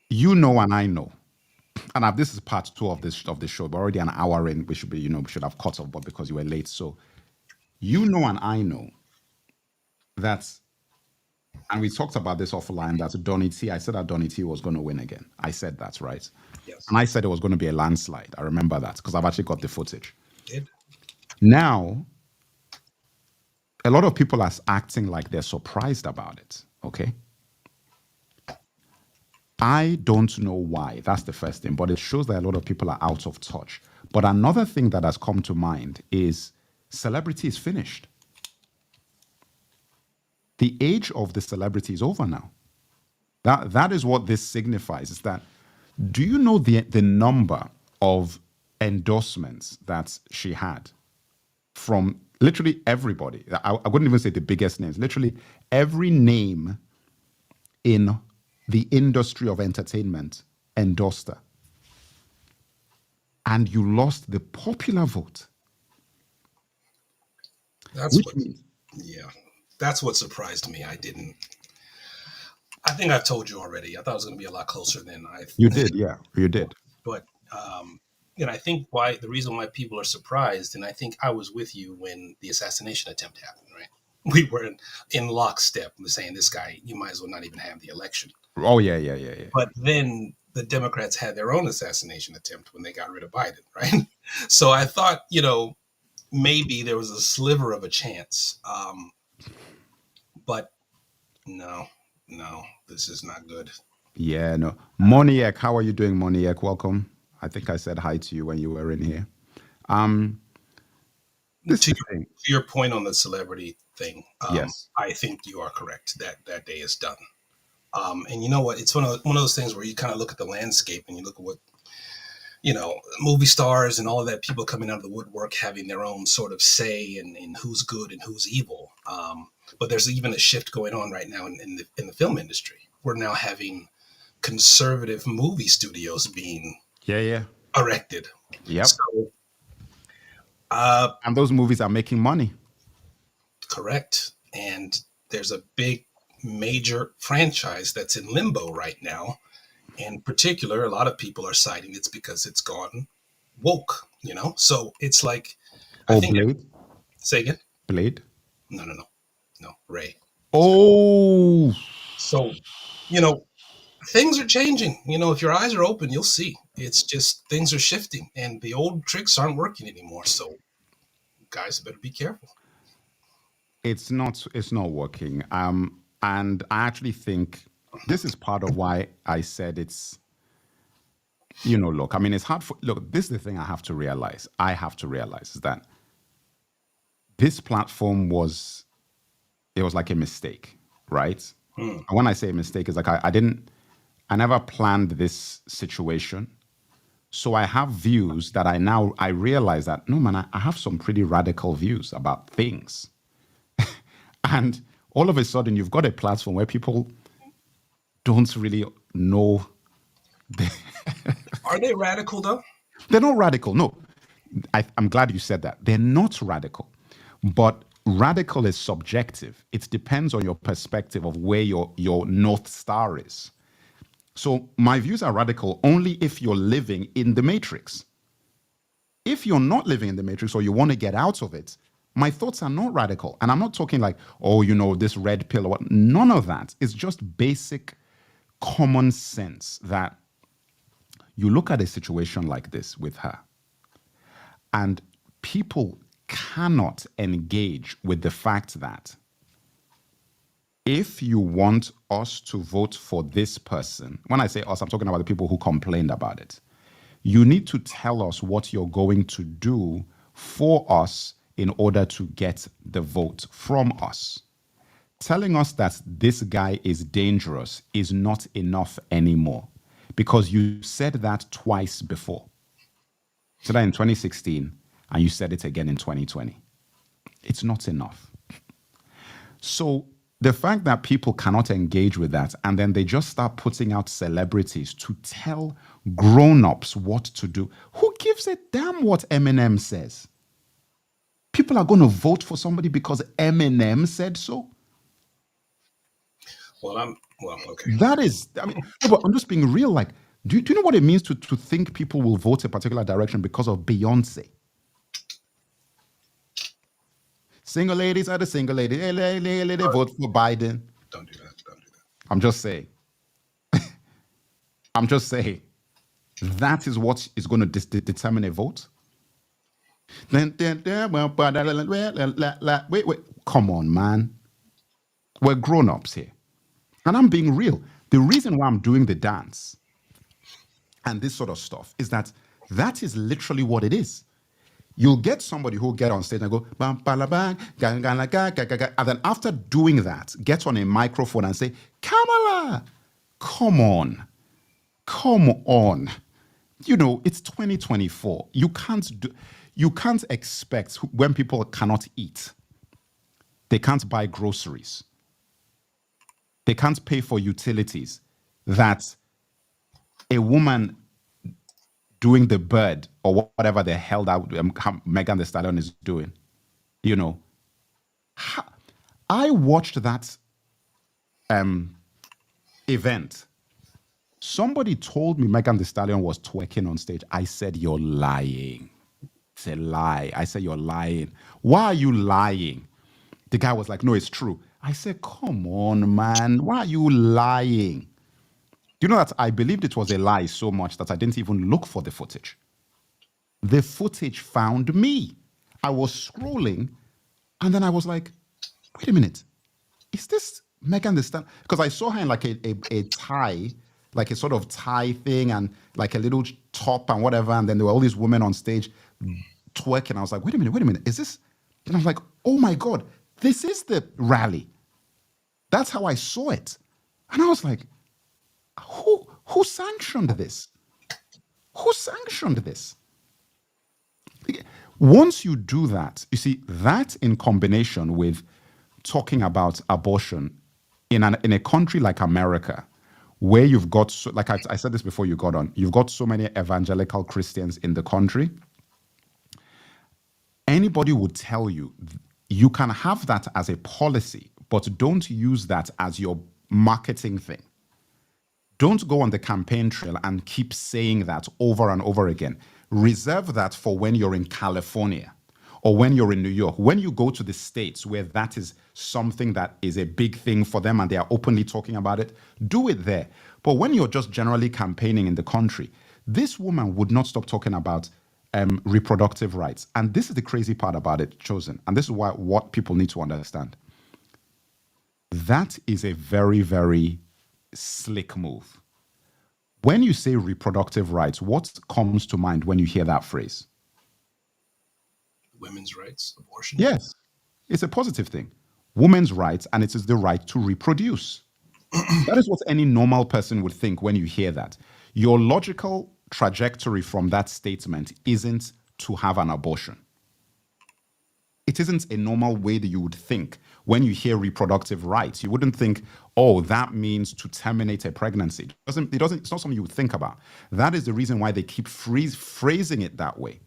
S1: you know, and I know, and this is part 2 of this show. But already an hour in, we should be, we should have cut off, but because you were late, so you know, and I know that, and we talked about this offline. That Donny T, I said that Donny T was going to win again. I said that, right?
S2: Yes.
S1: And I said it was going to be a landslide. I remember that because I've actually got the footage.
S2: Did.
S1: Now, a lot of people are acting like they're surprised about it, okay? I don't know why. That's the first thing, but it shows that a lot of people are out of touch. But another thing that has come to mind is celebrity is finished. The age of the celebrity is over now. That is what this signifies, is that, do you know the number of endorsements that she had from literally everybody? I wouldn't even say the biggest names. Literally every name in the industry of entertainment endorsed her. And you lost the popular vote.
S2: That's what. Yeah, that's what surprised me. I think I've told you already. I thought it was going to be a lot closer than I.
S1: You did, yeah, you did.
S2: But I think the reason why people are surprised, and I think I was with you when the assassination attempt happened, right? We were in lockstep saying, this guy, you might as well not even have the election.
S1: Oh, yeah.
S2: But then the Democrats had their own assassination attempt when they got rid of Biden, right? So I thought, maybe there was a sliver of a chance. But no, this is not good.
S1: Yeah, no. Moniek, how are you doing, Moniek? Welcome. I think I said hi to you when you were in here.
S2: To your point on the celebrity thing,
S1: yes,
S2: I think you are correct. That day is done. And you know what? It's one of those things where you kind of look at the landscape and you look at what, movie stars and all of that, people coming out of the woodwork having their own sort of say in who's good and who's evil. But there's even a shift going on right now in the film industry. We're now having conservative movie studios being erected.
S1: Yep.
S2: So,
S1: and those movies are making money.
S2: Correct. And there's a big major franchise that's in limbo right now. In particular, a lot of people are citing it's because it's gone woke, So it's like, I think.
S1: Blade?
S2: Say again?
S1: Blade?
S2: No, Ray.
S1: Oh.
S2: So, things are changing. If your eyes are open, you'll see. It's just things are shifting and the old tricks aren't working anymore. So guys better be careful.
S1: It's not working. And I actually think this is part of why I said it's, look, I mean, it's hard this is the thing I have to realize is that this platform was like a mistake, right? And when I say a mistake, it's like I never planned this situation. So I have views that I realize that, no, man, I have some pretty radical views about things. And all of a sudden, you've got a platform where people don't really know.
S2: Are they radical, though?
S1: They're not radical. No, I'm glad you said that. They're not radical. But radical is subjective. It depends on your perspective of where your North Star is. So my views are radical only if you're living in the matrix. If you're not living in the matrix or you want to get out of it, my thoughts are not radical. And I'm not talking like, oh, this red pill or what. None of that. It's just basic common sense that you look at a situation like this with her, and people cannot engage with the fact that if you want us to vote for this person, when I say us, I'm talking about the people who complained about it. You need to tell us what you're going to do for us in order to get the vote from us. Telling us that this guy is dangerous is not enough anymore, because you said that twice before. You said that in 2016 and you said it again in 2020. It's not enough. So the fact that people cannot engage with that, and then they just start putting out celebrities to tell grown-ups what to do. Who gives a damn what Eminem says? People are going to vote for somebody because Eminem said so?
S2: Well, okay.
S1: That is, I mean, no, but I'm just being real. Like, do you know what it means to think people will vote a particular direction because of Beyonce? Single ladies are the single ladies. They vote for Biden.
S2: Don't do that. Don't do that.
S1: I'm just saying. I'm just saying. That is what is going to determine a vote. Wait. Come on, man. We're grown-ups here. And I'm being real. The reason why I'm doing the dance and this sort of stuff is that is literally what it is. You'll get somebody who'll get on stage and go, bam, bang, and then after doing that, get on a microphone and say, Kamala, come on. It's 2024. You can't expect when people cannot eat. They can't buy groceries. They can't pay for utilities. That a woman doing the bird or whatever the hell that Megan Thee Stallion is doing, I watched that event. Somebody told me Megan Thee Stallion was twerking on stage. I said, you're lying. It's a lie. I said, you're lying. Why are you lying? The guy was like, no, it's true. I said, come on, man. Why are you lying? You know that I believed it was a lie so much that I didn't even look for the footage. The footage found me. I was scrolling, and then I was like, wait a minute. Is this Megan Thee Stallion? Because I saw her in like a tie, like a sort of tie thing and like a little top and whatever. And then there were all these women on stage twerking. I was like, wait a minute. Is this? And I was like, oh my God, this is the rally. That's how I saw it. And I was like, who sanctioned this? Who sanctioned this? Once you do that, you see, that in combination with talking about abortion in a country like America, where you've got, like I said this before you got on, you've got so many evangelical Christians in the country. Anybody would tell you, you can have that as a policy, but don't use that as your marketing thing. Don't go on the campaign trail and keep saying that over and over again. Reserve that for when you're in California or when you're in New York. When you go to the States where that is something that is a big thing for them and they are openly talking about it, do it there. But when you're just generally campaigning in the country, this woman would not stop talking about reproductive rights. And this is the crazy part about it, Chosen. And this is what people need to understand. That is a very, very slick move. When you say reproductive rights, what comes to mind when you hear that phrase?
S2: Women's rights, abortion.
S1: Yes, it's a positive thing. Women's rights, and it is the right to reproduce. That is what any normal person would think when you hear that. Your logical trajectory from that statement isn't to have an abortion. It isn't a normal way that you would think when you hear reproductive rights. You wouldn't think, oh, that means to terminate a pregnancy. It's not something you would think about. That is the reason why they keep phrasing it that way.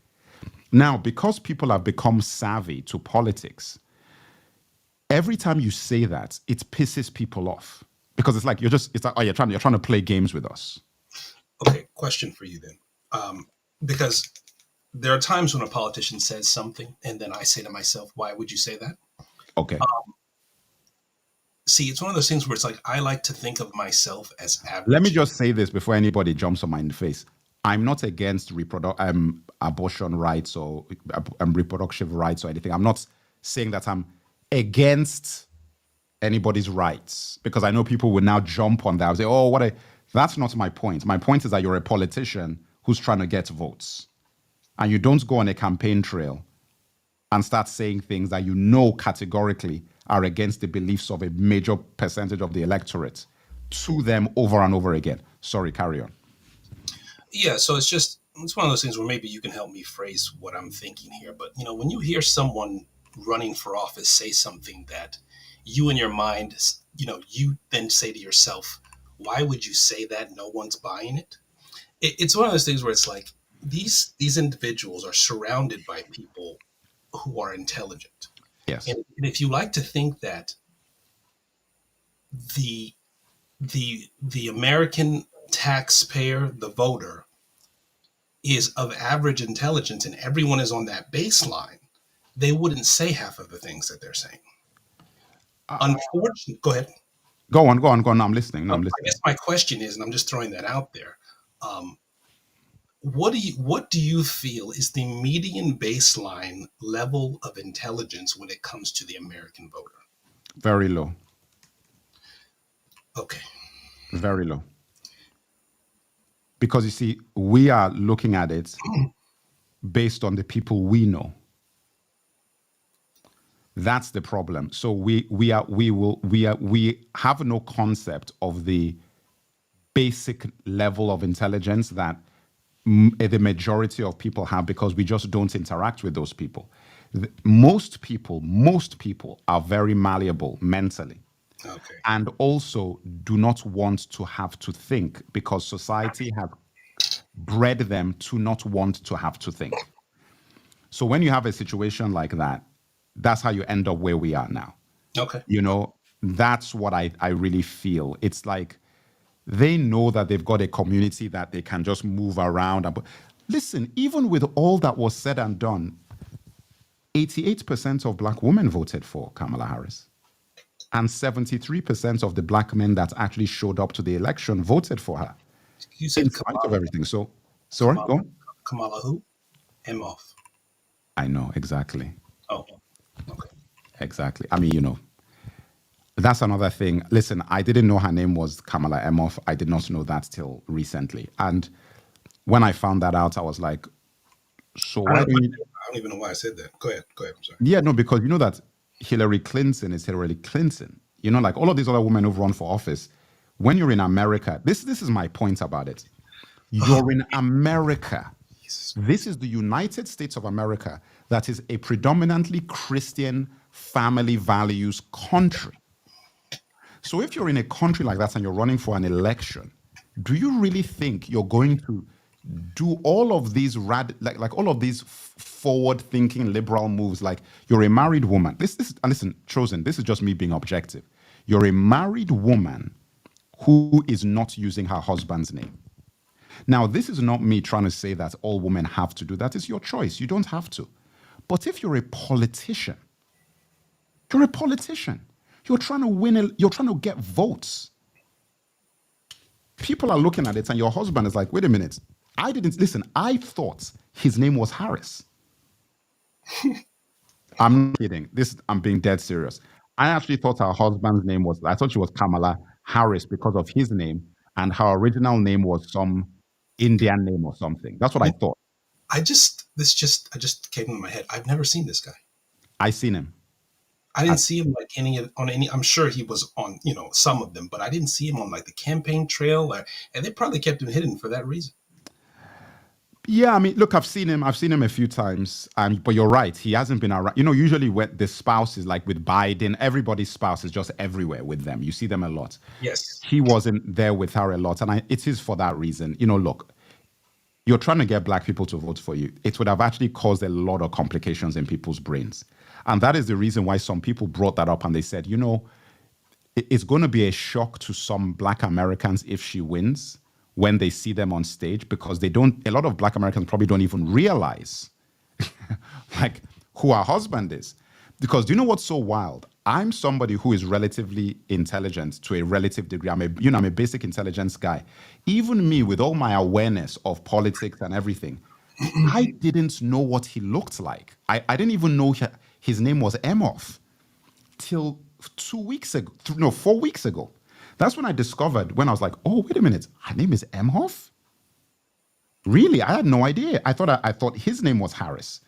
S1: Now, because people have become savvy to politics, every time you say that, it pisses people off. Because it's like, you're trying to play games with us.
S2: Okay, question for you then. Because there are times when a politician says something, and then I say to myself, "Why would you say that?"
S1: Okay.
S2: See, it's one of those things where it's like I like to think of myself as
S1: Let me
S2: average.
S1: just say this before anybody jumps on my face. I'm not against abortion rights or reproductive rights or anything. I'm not saying that I'm against anybody's rights, because I know people will now jump on that and say, "Oh, what a..." That's not my point. My point is that you're a politician who's trying to get votes, and you don't go on a campaign trail and start saying things that you know categorically are against the beliefs of a major percentage of the electorate to them over and over again. Sorry, carry on.
S2: Yeah, so it's one of those things where maybe you can help me phrase what I'm thinking here. But when you hear someone running for office say something that you in your mind, you then say to yourself, "Why would you say that? No one's buying it." It's one of those things where it's like these individuals are surrounded by people who are intelligent,
S1: Yes.
S2: and if you like to think that the the American taxpayer, the voter, is of average intelligence and everyone is on that baseline, they wouldn't say half of the things that they're saying. Unfortunately, go ahead.
S1: Go on, go on, go on. No, I'm listening. No, I'm
S2: I
S1: listening.
S2: guess my question is, and I'm just throwing that out there, um, what do you feel is the median baseline level of intelligence when it comes to the American voter?
S1: Very low.
S2: Okay.
S1: Very low. Because you see, we are looking at it based on the people we know. That's the problem. So we have no concept of the basic level of intelligence that the majority of people have, because we just don't interact with those people. Most people are very malleable mentally,
S2: Okay.
S1: and also do not want to have to think, because society has bred them to not want to have to think. So when you have a situation like that, that's how you end up where we are now.
S2: Okay.
S1: That's what I really feel. It's like they know that they've got a community that they can just move around. Listen, even with all that was said and done, 88% of black women voted for Kamala Harris. And 73% of the black men that actually showed up to the election voted for her,
S2: You
S1: in
S2: said
S1: spite of
S2: Kamala.
S1: everything. So, sorry,
S2: Kamala,
S1: go on.
S2: Kamala who? M off.
S1: I know, exactly.
S2: Oh, okay.
S1: Exactly. I mean, that's another thing. Listen, I didn't know her name was Kamala Emoff. I did not know that till recently. And when I found that out, I was like, so
S2: I
S1: why
S2: don't,
S1: don't you?
S2: I don't even know why I said that. Go ahead. Go ahead. I'm sorry.
S1: Yeah, no, because you know that Hillary Clinton is Hillary Clinton. Like all of these other women who've run for office. When you're in America, this is my point about it. You're in America.
S2: Jesus.
S1: This is the United States of America, that is a predominantly Christian family values country. So if you're in a country like that and you're running for an election, do you really think you're going to do all of these like all of these forward-thinking liberal moves? Like, you're a married woman. This and listen, Chosen, this is just me being objective. You're a married woman who is not using her husband's name. Now, this is not me trying to say that all women have to do that. It's your choice. You don't have to. But if you're a politician, you're a politician. You're trying to win. You're trying to get votes. People are looking at it, and your husband is like, "Wait a minute. I didn't listen. I thought his name was Harris." I'm not kidding. I'm being dead serious. I actually thought her husband's name was. I thought she was Kamala Harris because of his name, and her original name was some Indian name or something. That's what I thought.
S2: I just came in my head. I've never seen this guy.
S1: I seen him.
S2: I didn't see him like on any. I'm sure he was on some of them, but I didn't see him on like the campaign trail, and they probably kept him hidden for that reason.
S1: Yeah, I mean, look, I've seen him a few times, but you're right, he hasn't been around. Usually when the spouse is like with Biden, everybody's spouse is just everywhere with them. You see them a lot.
S2: Yes.
S1: He wasn't there with her a lot, and it is for that reason. Look, you're trying to get black people to vote for you. It would have actually caused a lot of complications in people's brains. And that is the reason why some people brought that up, and they said, it's going to be a shock to some black Americans if she wins. when they see them on stage, because they don't, a lot of Black Americans probably don't even realize like who our husband is. Because do you know what's so wild? I'm somebody who is relatively intelligent to a relative degree. I'm a basic intelligence guy. Even me, with all my awareness of politics and everything, I didn't know what he looked like. I didn't even know his name was Emhoff till 2 weeks ago. No, 4 weeks ago. That's when I discovered, when I was like, oh, wait a minute, her name is Emhoff? Really? I had no idea. I thought his name was Harris.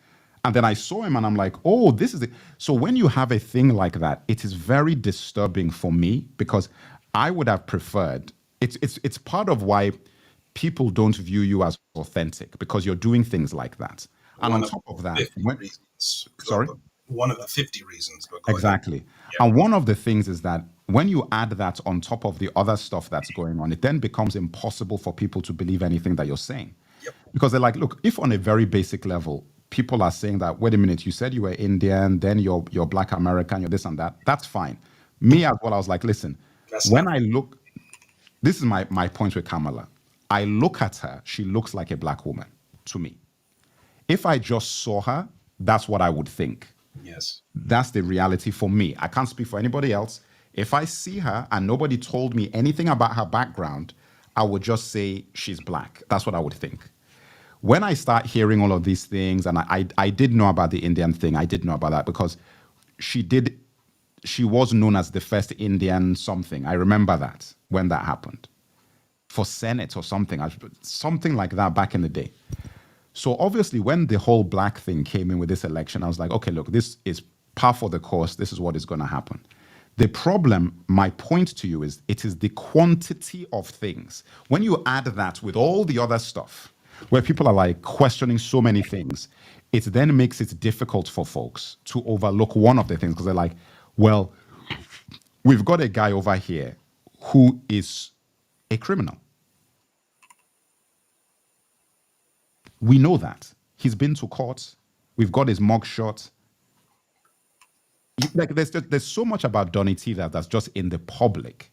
S1: And then I saw him and I'm like, oh, this is it. So when you have a thing like that, it is very disturbing for me, because I would have preferred, it's part of why people don't view you as authentic, because you're doing things like that. And on top of that, sorry?
S2: One of the 50 reasons. But go
S1: exactly.
S2: ahead. Yeah.
S1: And one of the things is that when you add that on top of the other stuff that's going on, it then becomes impossible for people to believe anything that you're saying.
S2: Yep.
S1: Because they're like, look, if on a very basic level, people are saying that, wait a minute, you said you were Indian, then you're Black American, you're this and that, that's fine. Me as well, I was like, listen, when I look, this is my point with Kamala. I look at her, she looks like a Black woman to me. If I just saw her, that's what I would think.
S2: Yes.
S1: That's the reality for me. I can't speak for anybody else. If I see her and nobody told me anything about her background, I would just say she's Black. That's what I would think. When I start hearing all of these things, and I did know about the Indian thing, I did know about that because she was known as the first Indian something. I remember that when that happened. For Senate or something like that back in the day. So obviously when the whole Black thing came in with this election, I was like, okay, look, this is par for the course. This is what is going to happen. The problem, my point to you is, it is the quantity of things. When you add that with all the other stuff, where people are like questioning so many things, it then makes it difficult for folks to overlook one of the things, because they're like, well, we've got a guy over here who is a criminal. We know that. He's been to court. We've got his mugshot. Like there's so much about Donny T that's just in the public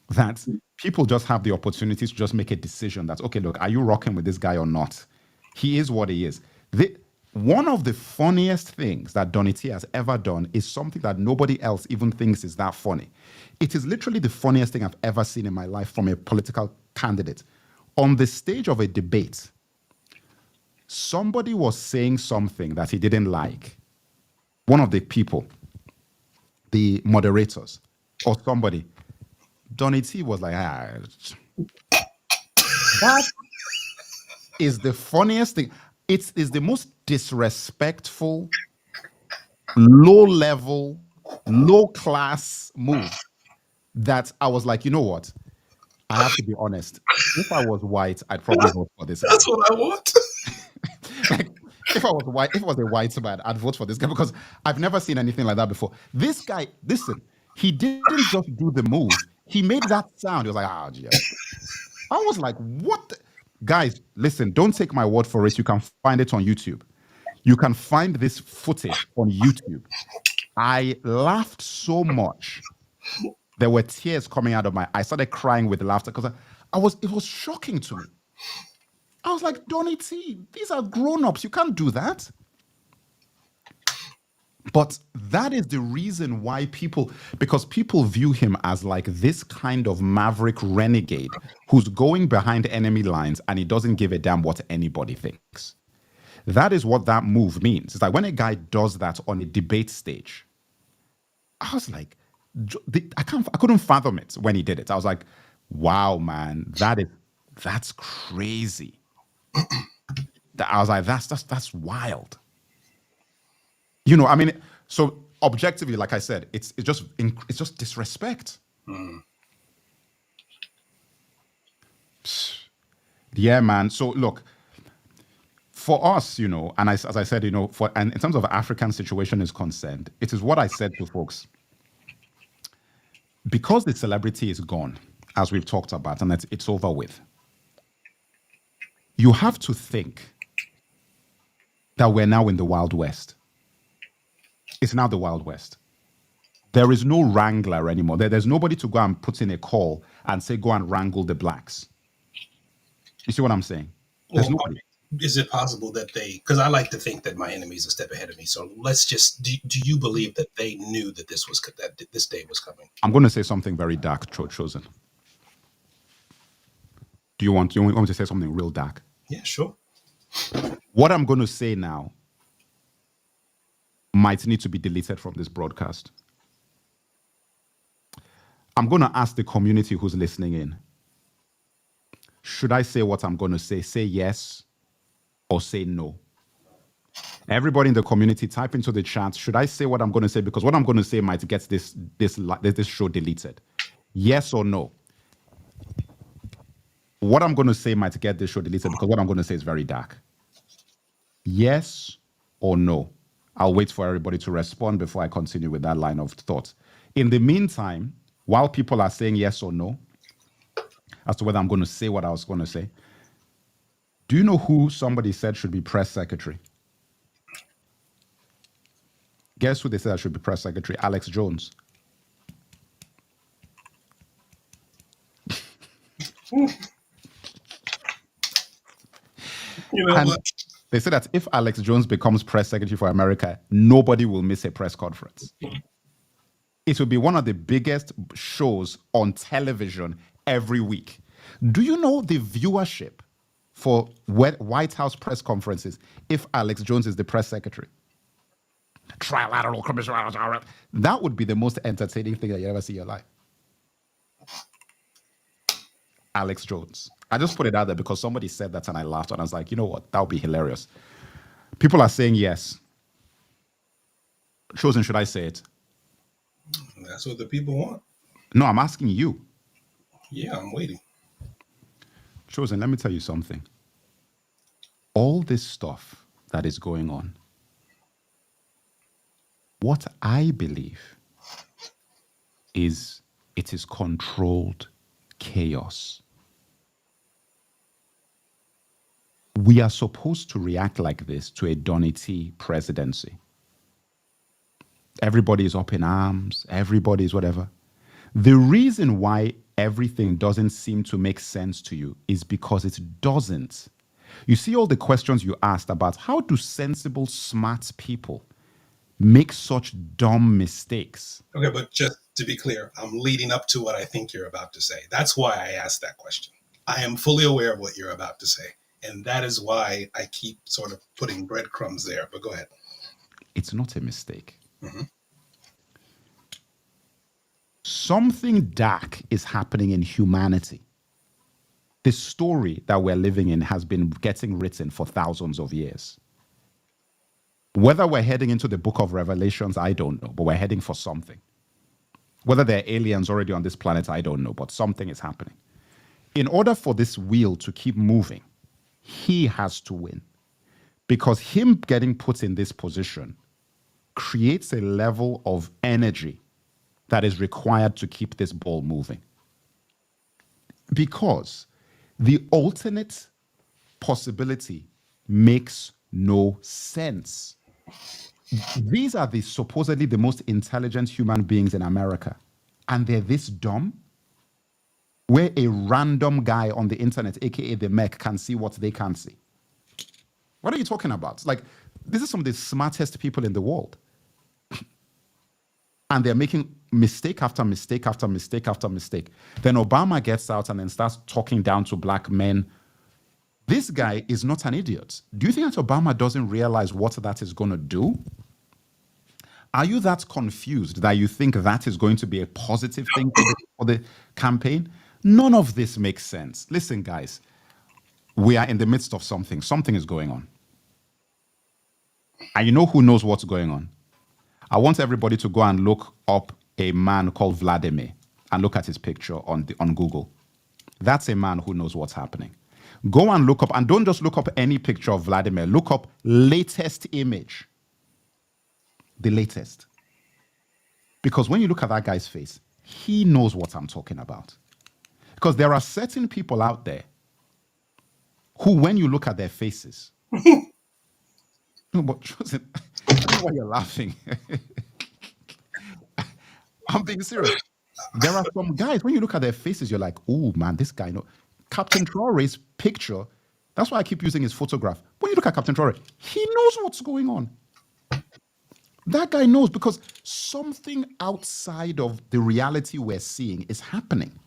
S1: that people just have the opportunity to just make a decision that, okay, look, are you rocking with this guy or not? He is what he is. One of the funniest things that Donny T has ever done is something that nobody else even thinks is that funny. It is literally the funniest thing I've ever seen in my life from a political candidate. On the stage of a debate, somebody was saying something that he didn't like. One of the people, the moderators, or somebody, Donny T was like, that is the funniest thing. It is the most disrespectful, low-level, low-class move that I was like, you know what? I have to be honest. If I was white, I'd probably vote for this guy.
S2: That's what I want.
S1: Like, if I was white, if I was a white man, I'd vote for this guy, because I've never seen anything like that before. This guy, listen, he didn't just do the move. He made that sound. He was like, yeah. I was like, what? Guys, listen, don't take my word for it. You can find it on YouTube. You can find this footage on YouTube. I laughed so much. There were tears coming out of my eyes. I started crying with laughter because it was shocking to me. I was like, Donny T, these are grown-ups. You can't do that. But that is the reason why because people view him as like this kind of maverick renegade who's going behind enemy lines and he doesn't give a damn what anybody thinks. That is what that move means. It's like when a guy does that on a debate stage, I was like, I couldn't fathom it when he did it. I was like, wow, man, that's crazy. I was like, that's wild. You know, I mean, so objectively, like I said, it's just disrespect. Yeah, man. So look, for us, you know, and as I said, you know, and in terms of African situation is concerned, it is what I said to folks. Because the celebrity is gone, as we've talked about, and it's over with, you have to think that we're now in the Wild West. It's now the Wild West. There is no wrangler anymore. There's nobody to go and put in a call and say, go and wrangle the blacks. You see what I'm saying? There's
S2: Well,
S1: nobody.
S2: is it possible that because I like to think that my enemy is a step ahead of me. So let's just, do you believe that they knew that this day was coming?
S1: I'm going to say something very dark, Chosen. Do you want me to say something real dark?
S2: Yeah, sure.
S1: What I'm going to say now might need to be deleted from this broadcast. I'm going to ask the community who's listening in. Should I say what I'm going to say? Say yes or say no? Everybody in the community, type into the chat. Should I say what I'm going to say? Because what I'm going to say might get this show deleted. Yes or no? What I'm going to say might get this show deleted because what I'm going to say is very dark. Yes or no? I'll wait for everybody to respond before I continue with that line of thought. In the meantime, while people are saying yes or no as to whether I'm going to say what I was going to say, do you know who somebody said should be press secretary? Guess who they said should be press secretary? Alex Jones.
S2: You know what?
S1: They said that if Alex Jones becomes press secretary for America, nobody will miss a press conference. It will be one of the biggest shows on television every week. Do you know the viewership for White House press conferences if Alex Jones is the press secretary? Trilateral commission. That would be the most entertaining thing that you ever see in your life. Alex Jones. I just put it out there because somebody said that and I laughed and I was like, you know what? That would be hilarious. People are saying yes. Chosen, should I say it?
S2: That's what the people want.
S1: No, I'm asking you.
S2: Yeah, I'm waiting.
S1: Chosen, let me tell you something. All this stuff that is going on, what I believe is it is controlled chaos. We are supposed to react like this to a Donity presidency. Everybody is up in arms. Everybody is whatever. The reason why everything doesn't seem to make sense to you is because it doesn't. You see all the questions you asked about how do sensible, smart people make such dumb mistakes?
S2: Okay, but just to be clear, I'm leading up to what I think you're about to say. That's why I asked that question. I am fully aware of what you're about to say. And that is why I keep sort of putting breadcrumbs there. But go ahead.
S1: It's not a mistake.
S2: Mm-hmm.
S1: Something dark is happening in humanity. The story that we're living in has been getting written for thousands of years. Whether we're heading into the book of Revelations, I don't know, but we're heading for something. Whether there are aliens already on this planet, I don't know, but something is happening. In order for this wheel to keep moving, he has to win. Because him getting put in this position creates a level of energy that is required to keep this ball moving. Because the alternate possibility makes no sense. These are the supposedly the most intelligent human beings in America, and they're this dumb, where a random guy on the internet, aka the mech, can see what they can't see. What are you talking about? Like, this is some of the smartest people in the world. And they're making mistake after mistake after mistake after mistake. Then Obama gets out and then starts talking down to black men. This guy is not an idiot. Do you think that Obama doesn't realize what that is going to do? Are you that confused that you think that is going to be a positive thing for the campaign? None of this makes sense. Listen, guys, we are in the midst of something. Something is going on. And you know who knows what's going on? I want everybody to go and look up a man called Vladimir and look at his picture on Google. That's a man who knows what's happening. Go and look up, and don't just look up any picture of Vladimir. Look up latest image. The latest. Because when you look at that guy's face, he knows what I'm talking about. Because there are certain people out there who, when you look at their faces, no, but Joseph, I don't know why you're laughing. I'm being serious. There are some guys, when you look at their faces, you're like, oh man, this guy, no. Captain Traore's picture, that's why I keep using his photograph. When you look at Captain Traore, he knows what's going on. That guy knows because something outside of the reality we're seeing is happening.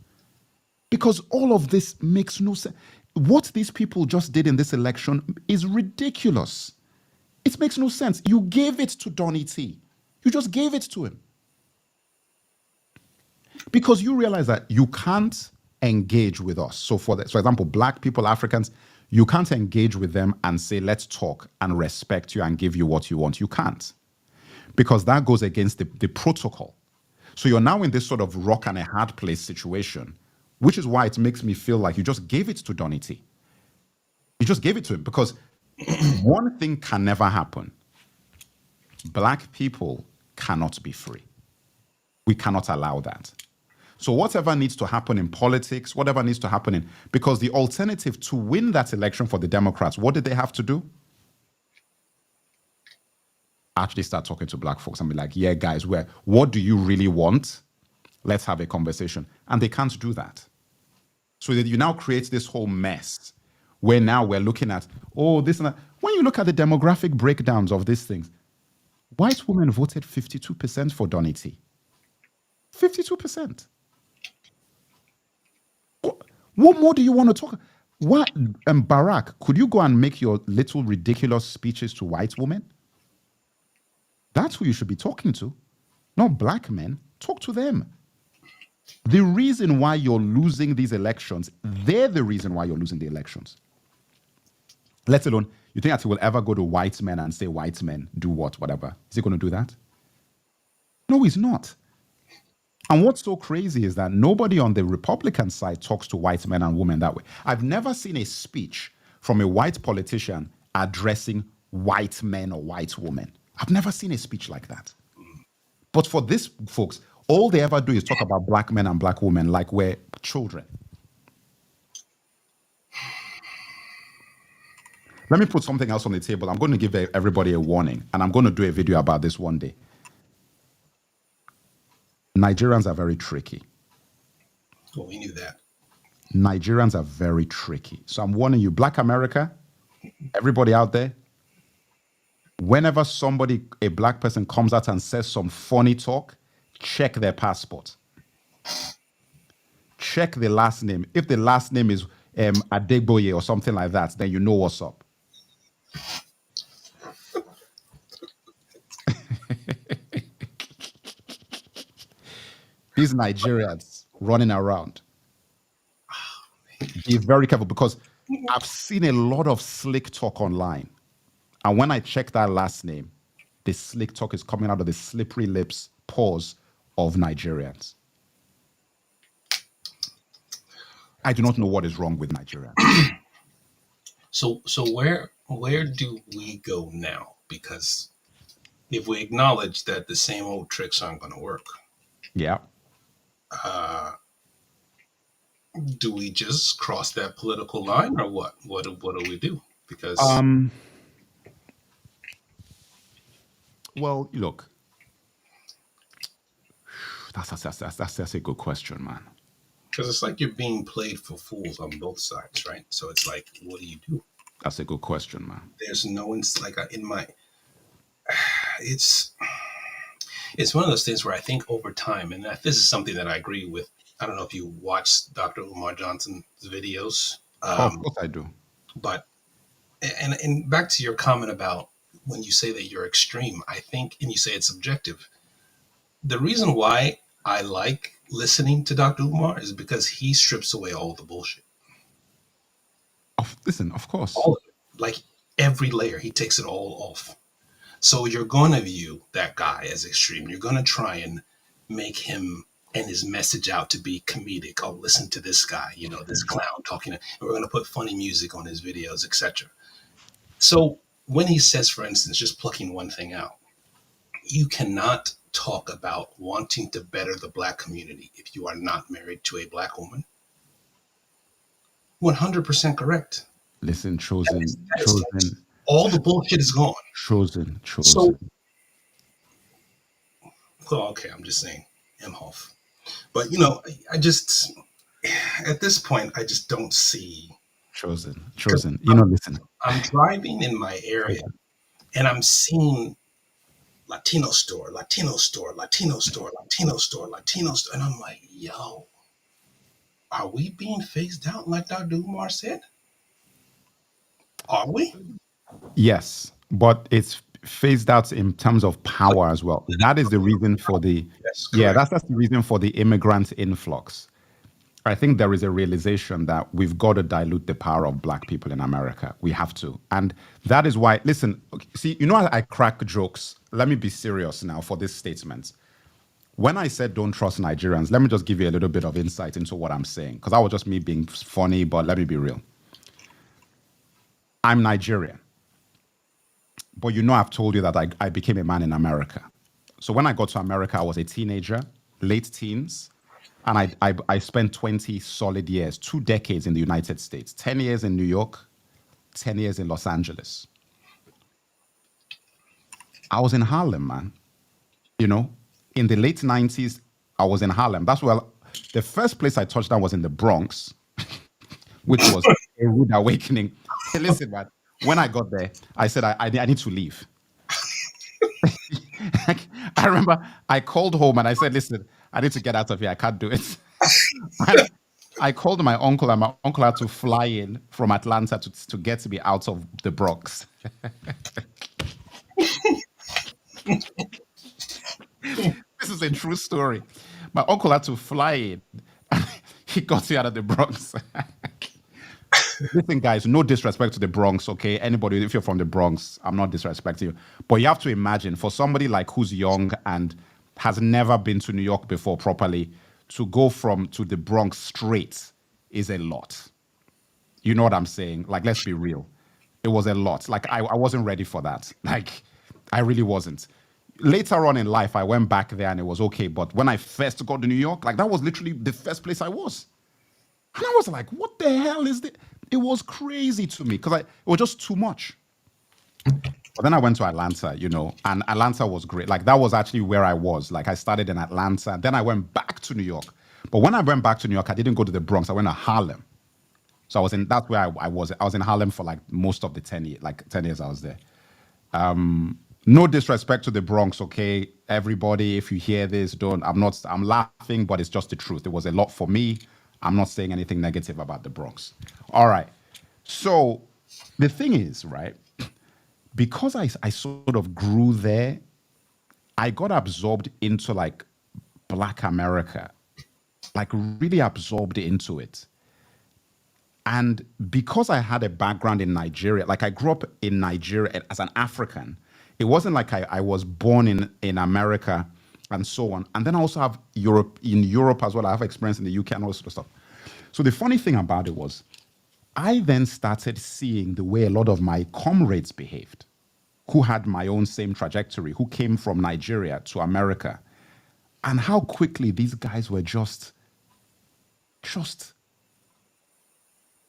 S1: Because all of this makes no sense. What these people just did in this election is ridiculous. It makes no sense. You gave it to Donny T. You just gave it to him. Because you realize that you can't engage with us. So for example, black people, Africans, you can't engage with them and say, let's talk and respect you and give you what you want. You can't. Because that goes against the protocol. So you're now in this sort of rock and a hard place situation, which is why it makes me feel like you just gave it to Donny T. You just gave it to him because one thing can never happen. Black people cannot be free. We cannot allow that. So whatever needs to happen in politics, whatever needs to happen in, because the alternative to win that election for the Democrats, what did they have to do? Actually start talking to black folks and be like, yeah, guys, what do you really want? Let's have a conversation. And they can't do that. So that you now create this whole mess where now we're looking at, oh, this and that. When you look at the demographic breakdowns of these things, white women voted 52% for Donny T. 52%. What more do you want to talk? What, Barack, could you go and make your little ridiculous speeches to white women? That's who you should be talking to, not black men. Talk to them. The reason why you're losing these elections, they're the reason why you're losing the elections. Let alone, you think that he will ever go to white men and say, white men, do what, whatever? Is he going to do that? No, he's not. And what's so crazy is that nobody on the Republican side talks to white men and women that way. I've never seen a speech from a white politician addressing white men or white women. I've never seen a speech like that. But for these folks, all they ever do is talk about black men and black women like we're children. Let me put something else on the table. I'm going to give everybody a warning, and I'm going to do a video about this one day. Nigerians are very tricky.
S2: Well, we knew that.
S1: Nigerians are very tricky. So I'm warning you, Black America, everybody out there, whenever a black person comes out and says some funny talk, check their passport. Check the last name. If the last name is Adegboye or something like that, then you know what's up. These Nigerians running around. Be very careful because I've seen a lot of slick talk online. And when I check that last name, the slick talk is coming out of the slippery lips, pores of Nigerians. I do not know what is wrong with Nigerians.
S2: So where do we go now? Because if we acknowledge that the same old tricks aren't going to work,
S1: yeah.
S2: Do we just cross that political line, or what? What do we do? Because
S1: well, look, that's a good question, man.
S2: Because it's like you're being played for fools on both sides, right? So it's like, what do you do?
S1: That's a good question, man.
S2: There's no one's like in my. It's one of those things where I think over time, and this is something that I agree with. I don't know if you watched Dr. Umar Johnson's videos.
S1: Of course I do.
S2: But, and back to your comment about when you say that you're extreme, I think, and you say it's subjective. The reason why I like listening to Dr. Umar is because he strips away all the bullshit.
S1: Listen, of course.
S2: All of it. Like every layer, he takes it all off. So you're going to view that guy as extreme. You're going to try and make him and his message out to be comedic. Oh, listen to this guy, this clown talking. And we're going to put funny music on his videos, etc. So when he says, for instance, just plucking one thing out, you cannot talk about wanting to better the black community if you are not married to a black woman. 100% correct.
S1: Listen, chosen.
S2: All the bullshit is gone.
S1: Chosen.
S2: So, well, okay, I'm just saying, Imhoff. But, I just, at this point, I just don't see.
S1: Chosen,
S2: Because
S1: chosen. You know, listen.
S2: I'm driving in my area
S1: Chosen.
S2: and I'm seeing Latino store, Latino store, Latino store, Latino store, Latino store. And I'm like, yo, are we being phased out like Dr. Umar said? Are we?
S1: Yes, but it's phased out in terms of power as well. That is the reason for the,
S2: Yes,
S1: yeah,
S2: correct.
S1: that's the reason for the immigrant influx. I think there is a realization that we've got to dilute the power of black people in America. We have to. And that is why, listen, okay, see, you know, I crack jokes. Let me be serious now for this statement. When I said don't trust Nigerians, let me just give you a little bit of insight into what I'm saying, because that was just me being funny, but let me be real. I'm Nigerian, but you know, I've told you that I became a man in America. So when I got to America, I was a teenager, late teens, and I spent 20 solid years, 2 decades in the United States, 10 years in New York, 10 years in Los Angeles. I was in Harlem, man. You know, in the late 90s, I was in Harlem. That's where the first place I touched down was in the Bronx, which was a rude awakening. Listen, man, when I got there, I said, I need to leave. I remember I called home and I said, listen, I need to get out of here. I can't do it. And I called my uncle, and my uncle had to fly in from Atlanta to get me out of the Bronx. This is a true story. My uncle had to fly in. He got me out of the Bronx. Listen, guys, no disrespect to the Bronx, okay? Anybody, if you're from the Bronx, I'm not disrespecting you. But you have to imagine, for somebody like who's young and has never been to New York before properly, to go from to the Bronx straight is a lot. You know what I'm saying? Like, let's be real. It was a lot. Like, I wasn't ready for that. Like, I really wasn't. Later on in life, I went back there and it was okay. But when I first got to New York, like, that was literally the first place I was. And I was like, what the hell is this? It was crazy to me because it was just too much. But then I went to Atlanta, you know, and Atlanta was great. Like, that was actually where I was. Like, I started in Atlanta. Then I went back to New York. But when I went back to New York, I didn't go to the Bronx. I went to Harlem. So that's where I was. I was in Harlem for like most of the 10 years, like 10 years I was there. No disrespect to the Bronx, okay? Everybody, if you hear this, I'm laughing, but it's just the truth. It was a lot for me. I'm not saying anything negative about the Bronx. All right. So the thing is, right, because I sort of grew there, I got absorbed into like Black America, like really absorbed into it. And because I had a background in Nigeria, like I grew up in Nigeria as an African, it wasn't like I was born in America and so on. And then I also have Europe as well. I have experience in the UK and all this sort of stuff. So the funny thing about it was, I then started seeing the way a lot of my comrades behaved, who had my own same trajectory, who came from Nigeria to America, and how quickly these guys were just,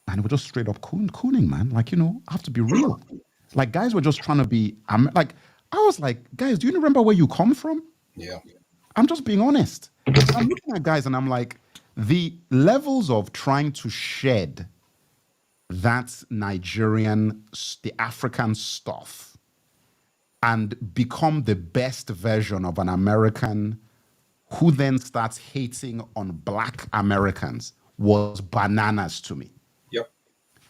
S1: and we're just straight up cooning, man. Like, you know, I have to be real. Like, guys were just trying to be, like, I was like, guys, do you remember where you come from?
S2: Yeah.
S1: I'm just being honest. So I'm looking at guys and I'm like, the levels of trying to shed that the African stuff and become the best version of an American who then starts hating on Black Americans was bananas to me.
S2: Yep.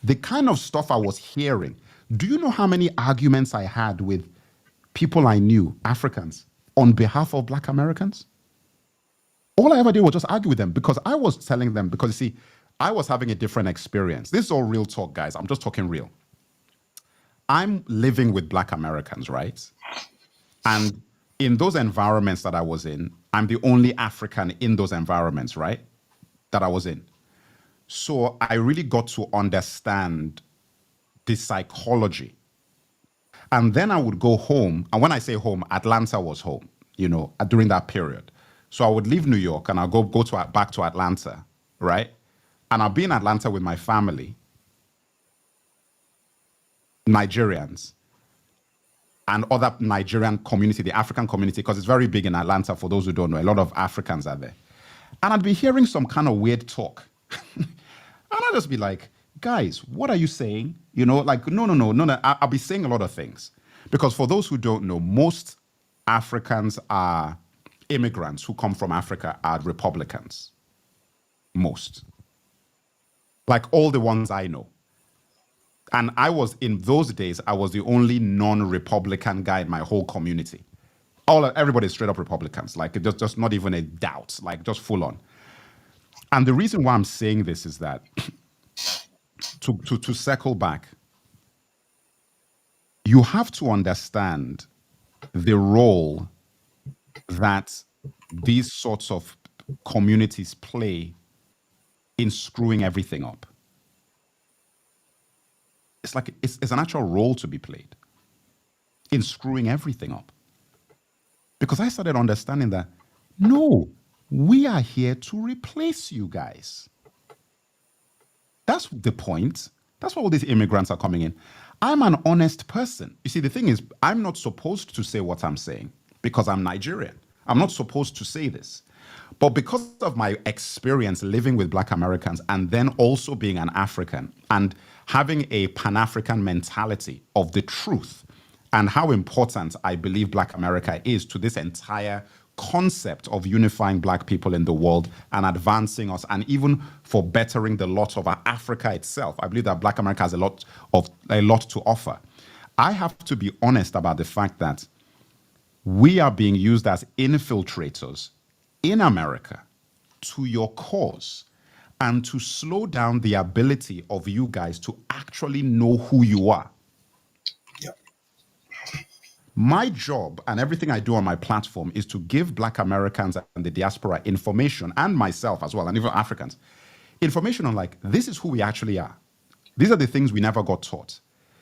S1: The kind of stuff I was hearing. Do you know how many arguments I had with people I knew, Africans, on behalf of Black Americans? All I ever did was just argue with them because I was telling them, because you see, I was having a different experience. This is all real talk, guys. I'm just talking real. I'm living with Black Americans, right? And in those environments that I was in, I'm the only African in those environments, right? That I was in. So I really got to understand the psychology. And then I would go home. And when I say home, Atlanta was home, you know, during that period. So I would leave New York and I'll go back to Atlanta, right? And I'll be in Atlanta with my family, Nigerians, and other Nigerian community, the African community, because it's very big in Atlanta, for those who don't know. A lot of Africans are there. And I'd be hearing some kind of weird talk. And I'll just be like, guys, what are you saying? You know, like, no. I'll be saying a lot of things. Because for those who don't know, most Africans are immigrants who come from Africa are Republicans. Most. Like all the ones I know. And I was, in those days, I was the only non-Republican guy in my whole community. Everybody straight up Republicans, like just not even a doubt, like just full on. And the reason why I'm saying this is that to circle back, you have to understand the role that these sorts of communities play in screwing everything up. It's like it's an actual role to be played in screwing everything up. Because I started understanding that, no, we are here to replace you guys. That's the point. That's why all these immigrants are coming in. I'm an honest person. You see, the thing is, I'm not supposed to say what I'm saying because I'm Nigerian. I'm not supposed to say this. But because of my experience living with Black Americans and then also being an African and having a Pan-African mentality of the truth and how important I believe Black America is to this entire concept of unifying Black people in the world and advancing us, and even for bettering the lot of Africa itself. I believe that Black America has a lot to offer. I have to be honest about the fact that we are being used as infiltrators in America to your cause and to slow down the ability of you guys to actually know who you are.
S2: Yep.
S1: My job and everything I do on my platform is to give Black Americans and the diaspora information, and myself as well, and even Africans, information on like, this is who we actually are. These are the things we never got taught.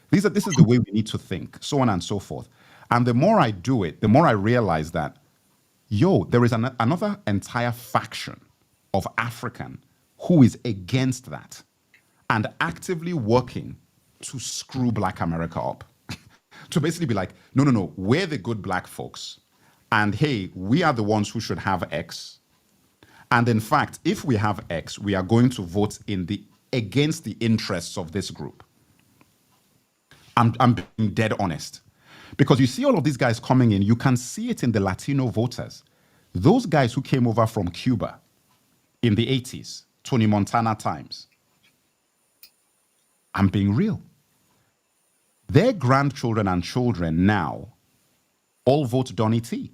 S1: This is the way we need to think, so on and so forth. And the more I do it, the more I realize that, there is another entire faction of African who is against that and actively working to screw Black America up. To basically be like, no, we're the good Black folks. And hey, we are the ones who should have X. And in fact, if we have X, we are going to vote against the interests of this group. I'm being dead honest. Because you see all of these guys coming in, you can see it in the Latino voters. Those guys who came over from Cuba in the 80s, Tony Montana times. I'm being real. Their grandchildren and children now all vote Donny T.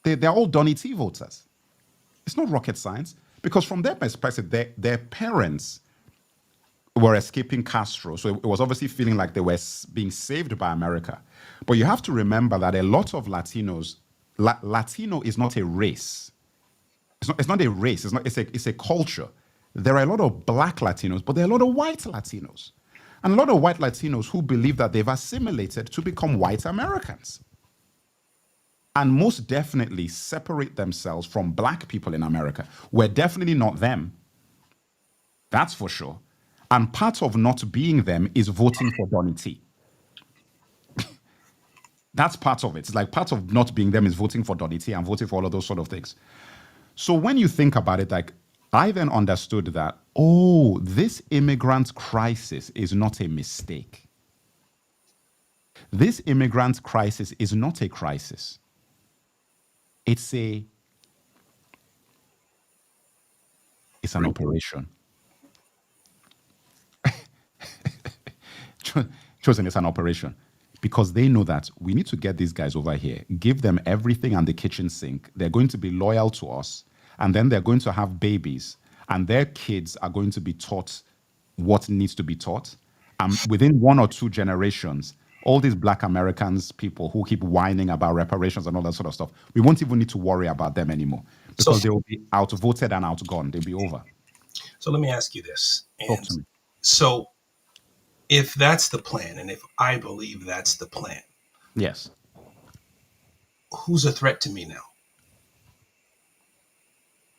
S1: They're all Donny T voters. It's not rocket science, because from their perspective, their parents were escaping Castro. So it was obviously feeling like they were being saved by America. But you have to remember that a lot of Latinos, Latino is not a race. It's not a race. It's a culture. There are a lot of Black Latinos, but there are a lot of white Latinos. And a lot of white Latinos who believe that they've assimilated to become white Americans. And most definitely separate themselves from Black people in America. We're definitely not them. That's for sure. And part of not being them is voting for Donny T. That's part of it. It's like part of not being them is voting for Donny T and voting for all of those sort of things. So when you think about it, like, I then understood that, this immigrant crisis is not a mistake. This immigrant crisis is not a crisis. It's an operation. Chosen, it's an operation. Because they know that we need to get these guys over here, give them everything and the kitchen sink. They're going to be loyal to us. And then they're going to have babies. And their kids are going to be taught what needs to be taught. And within 1 or 2 generations, all these Black Americans, people who keep whining about reparations and all that sort of stuff, we won't even need to worry about them anymore. Because they will be outvoted and outgone. They'll be over.
S2: So let me ask you this.
S1: Talk to me.
S2: So if that's the plan, and if I believe that's the plan,
S1: yes,
S2: who's a threat to me now?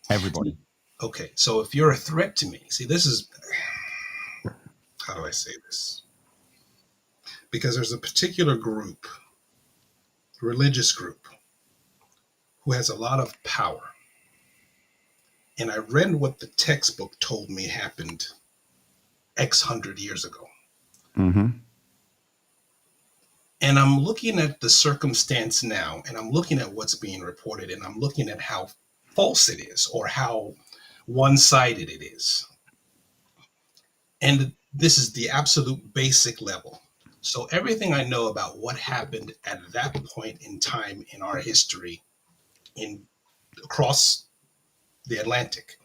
S1: Everybody.
S2: Okay, so if you're a threat to me, see, this is, how do I say this? Because there's a particular group, religious group, who has a lot of power. and I read what the textbook told me happened X hundred years ago.
S1: Mm-hmm.
S2: And I'm looking at the circumstance now, and I'm looking at what's being reported, and I'm looking at how false it is or how one-sided it is. And this is the absolute basic level. So everything I know about what happened at that point in time in our history in across the Atlantic,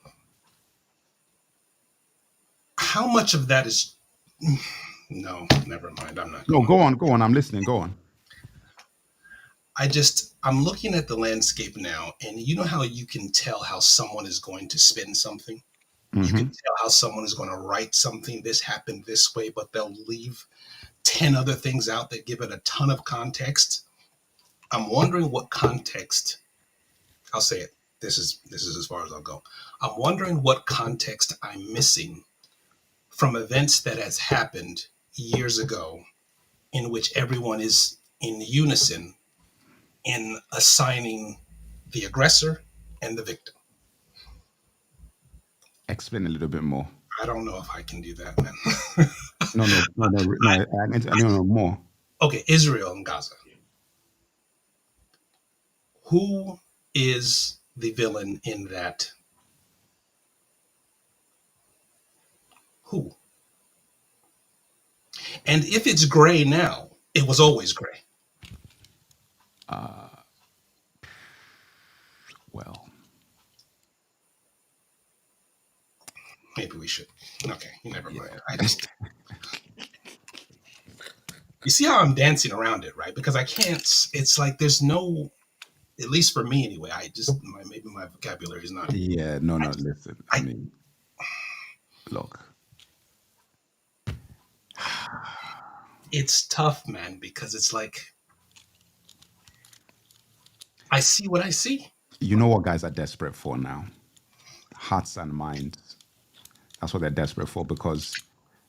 S2: how much of that is no, never mind. I'm not
S1: No,
S2: going.
S1: go on. I'm listening. Go on.
S2: I'm looking at the landscape now, and you know how you can tell how someone is going to spin something? You
S1: Mm-hmm.
S2: can tell how someone is going to write something, this happened this way, but they'll leave 10 other things out that give it a ton of context. I'm wondering what context, I'll say it. This is as far as I'll go. I'm wondering what context I'm missing from events that has happened years ago in which everyone is in unison in assigning the aggressor and the victim.
S1: Explain a little bit more.
S2: I don't know if I can do that, man.
S1: No. I need to know more.
S2: Okay, Israel and Gaza. Who is the villain in that? Who? And if it's gray now, it was always gray.
S1: Well,
S2: Maybe we should. Okay, never mind. I just. You see how I'm dancing around it, right? Because I can't. It's like there's no. At least for me, anyway. Maybe my vocabulary is not.
S1: yeah, no. Listen, I mean, look.
S2: It's tough, man, because it's like I see what I see.
S1: You know what guys are desperate for now? Hearts and minds. That's what they're desperate for, because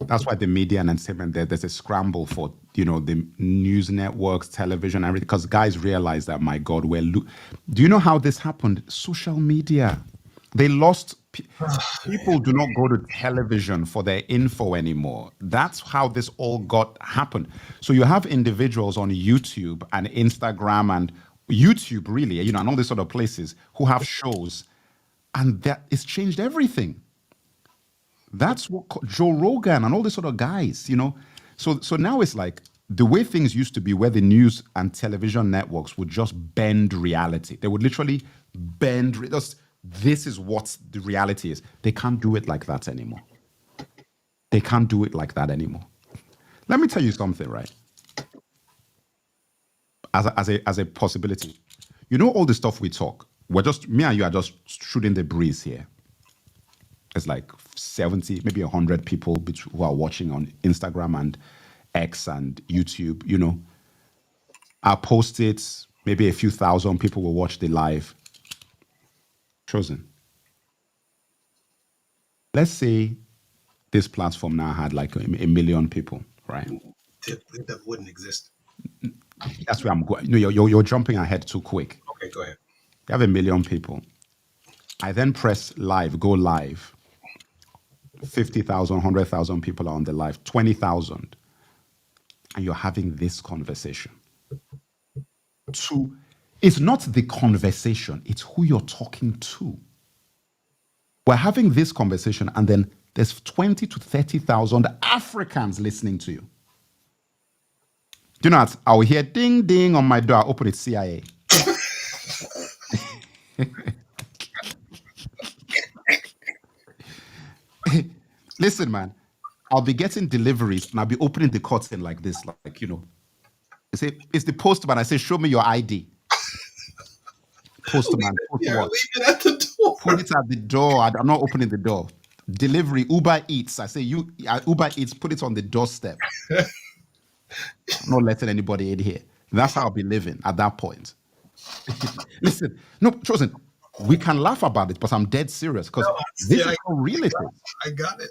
S1: that's why the media and entertainment there's a scramble for the news networks, television, everything. Because guys realize that, my God, do you know how this happened? Social media. They lost. People do not go to television for their info anymore. That's how this all happened. So you have individuals on YouTube and Instagram and YouTube, really, and all these sort of places who have shows, and that it's changed everything. That's what Joe Rogan and all these sort of guys, So now it's like the way things used to be, where the news and television networks would just bend reality. They would literally bend. This is what the reality is. They can't do it like that anymore. They can't do it like that anymore. Let me tell you something, right? As a possibility, all the stuff we talk. Me and you are just shooting the breeze here. It's like 70, maybe 100 people who are watching on Instagram and X and YouTube. I'll post it. Maybe a few thousand people will watch the live. Chosen. Let's say this platform now had like a million people, right?
S2: That wouldn't exist.
S1: That's where I'm going. No, you're jumping ahead too quick.
S2: Okay, go ahead.
S1: You have a million people. I then press live, go live. 50,000, 100,000 people are on the live, 20,000. And you're having this conversation. It's not the conversation, it's who you're talking to. We're having this conversation, and then there's 20 to 30,000 Africans listening to you. Do you know what? I'll hear ding, ding on my door. I open it, CIA. Listen, man, I'll be getting deliveries, and I'll be opening the curtain like this, It's the postman. I say, show me your ID. Postman,
S2: leave it at the door.
S1: Put it at the door. I'm not opening the door. Delivery, Uber Eats. I say, Uber Eats, put it on the doorstep. I'm not letting anybody in here. That's how I'll be living at that point. Listen, no, Chosen, we can laugh about it, but I'm dead serious, because this is how real it is.
S2: I got it.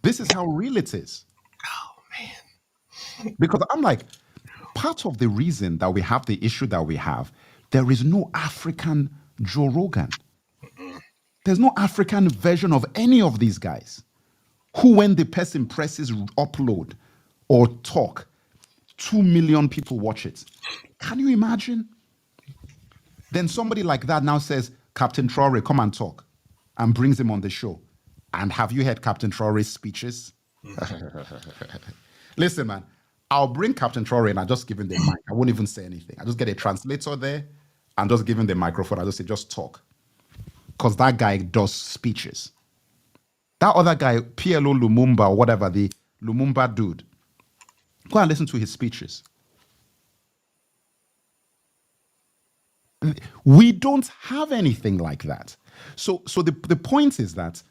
S1: This is how real it is.
S2: Oh, man.
S1: Because I'm like, part of the reason that we have the issue that we have, there is no African Joe Rogan. There's no African version of any of these guys who, when the person presses upload or talk, 2 million people watch it. Can you imagine? Then somebody like that now says, Captain Traore, come and talk, and brings him on the show. And have you heard Captain Traore's speeches? Listen, man, I'll bring Captain Traore and I just give him the mic. I won't even say anything. I just get a translator there and just give him the microphone. I just say, just talk. Because that guy does speeches. That other guy, PLO Lumumba or whatever, the Lumumba dude, go and listen to his speeches. We don't have anything like that. So the point is that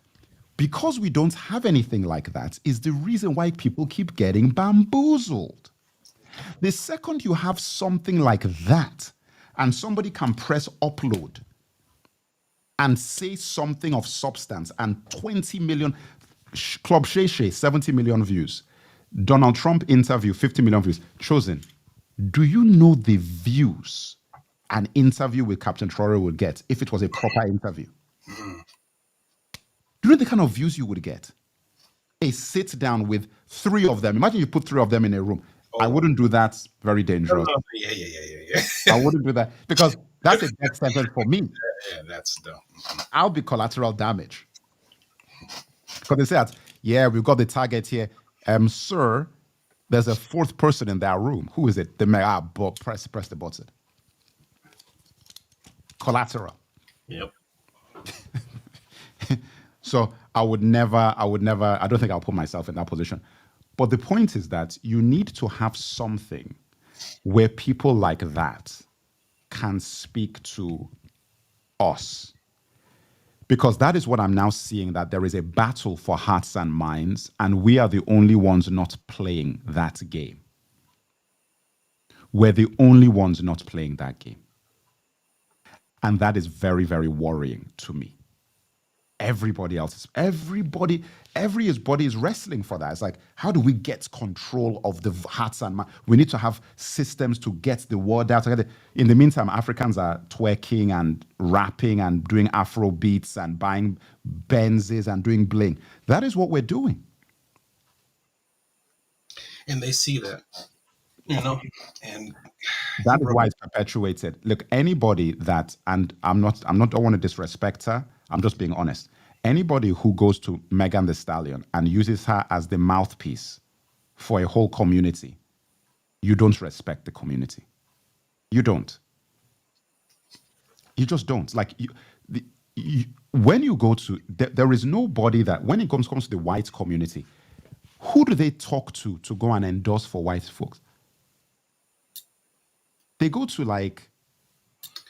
S1: because we don't have anything like that is the reason why people keep getting bamboozled. The second you have something like that and somebody can press upload and say something of substance and 20 million, Club Shay Shay, 70 million views, Donald Trump interview, 50 million views, chosen. Do you know the views an interview with Captain Traore would get if it was a proper interview? Do you know the kind of views you would get? A sit down with 3 of them. Imagine you put 3 of them in a room. I wouldn't do that. Very dangerous.
S2: Yeah.
S1: I wouldn't do that because that's a death sentence for me.
S2: Yeah, that's dumb.
S1: I'll be collateral damage. Because they said, yeah, we've got the target here. Sir, there's a 4th person in that room. Who is it? The mayor. Press the button. Collateral.
S2: Yep.
S1: So I don't think I'll put myself in that position. But the point is that you need to have something where people like that can speak to us. Because that is what I'm now seeing, that there is a battle for hearts and minds, and we are the only ones not playing that game. We're the only ones not playing that game. And that is very, very worrying to me. Everybody body is wrestling for that. It's like, how do we get control of the hearts and minds? We need to have systems to get the word out. In the meantime, Africans are twerking and rapping and doing Afro beats and buying Benzes and doing bling. That is what we're doing.
S2: And they see that, and
S1: that is why it's perpetuated. Look, anybody that, and I don't want to disrespect her, I'm just being honest. Anybody who goes to Megan Thee Stallion and uses her as the mouthpiece for a whole community, you don't respect the community. You don't. You just don't. Like, when you go to, there is nobody that, when it comes to the white community, who do they talk to go and endorse for white folks? They go to like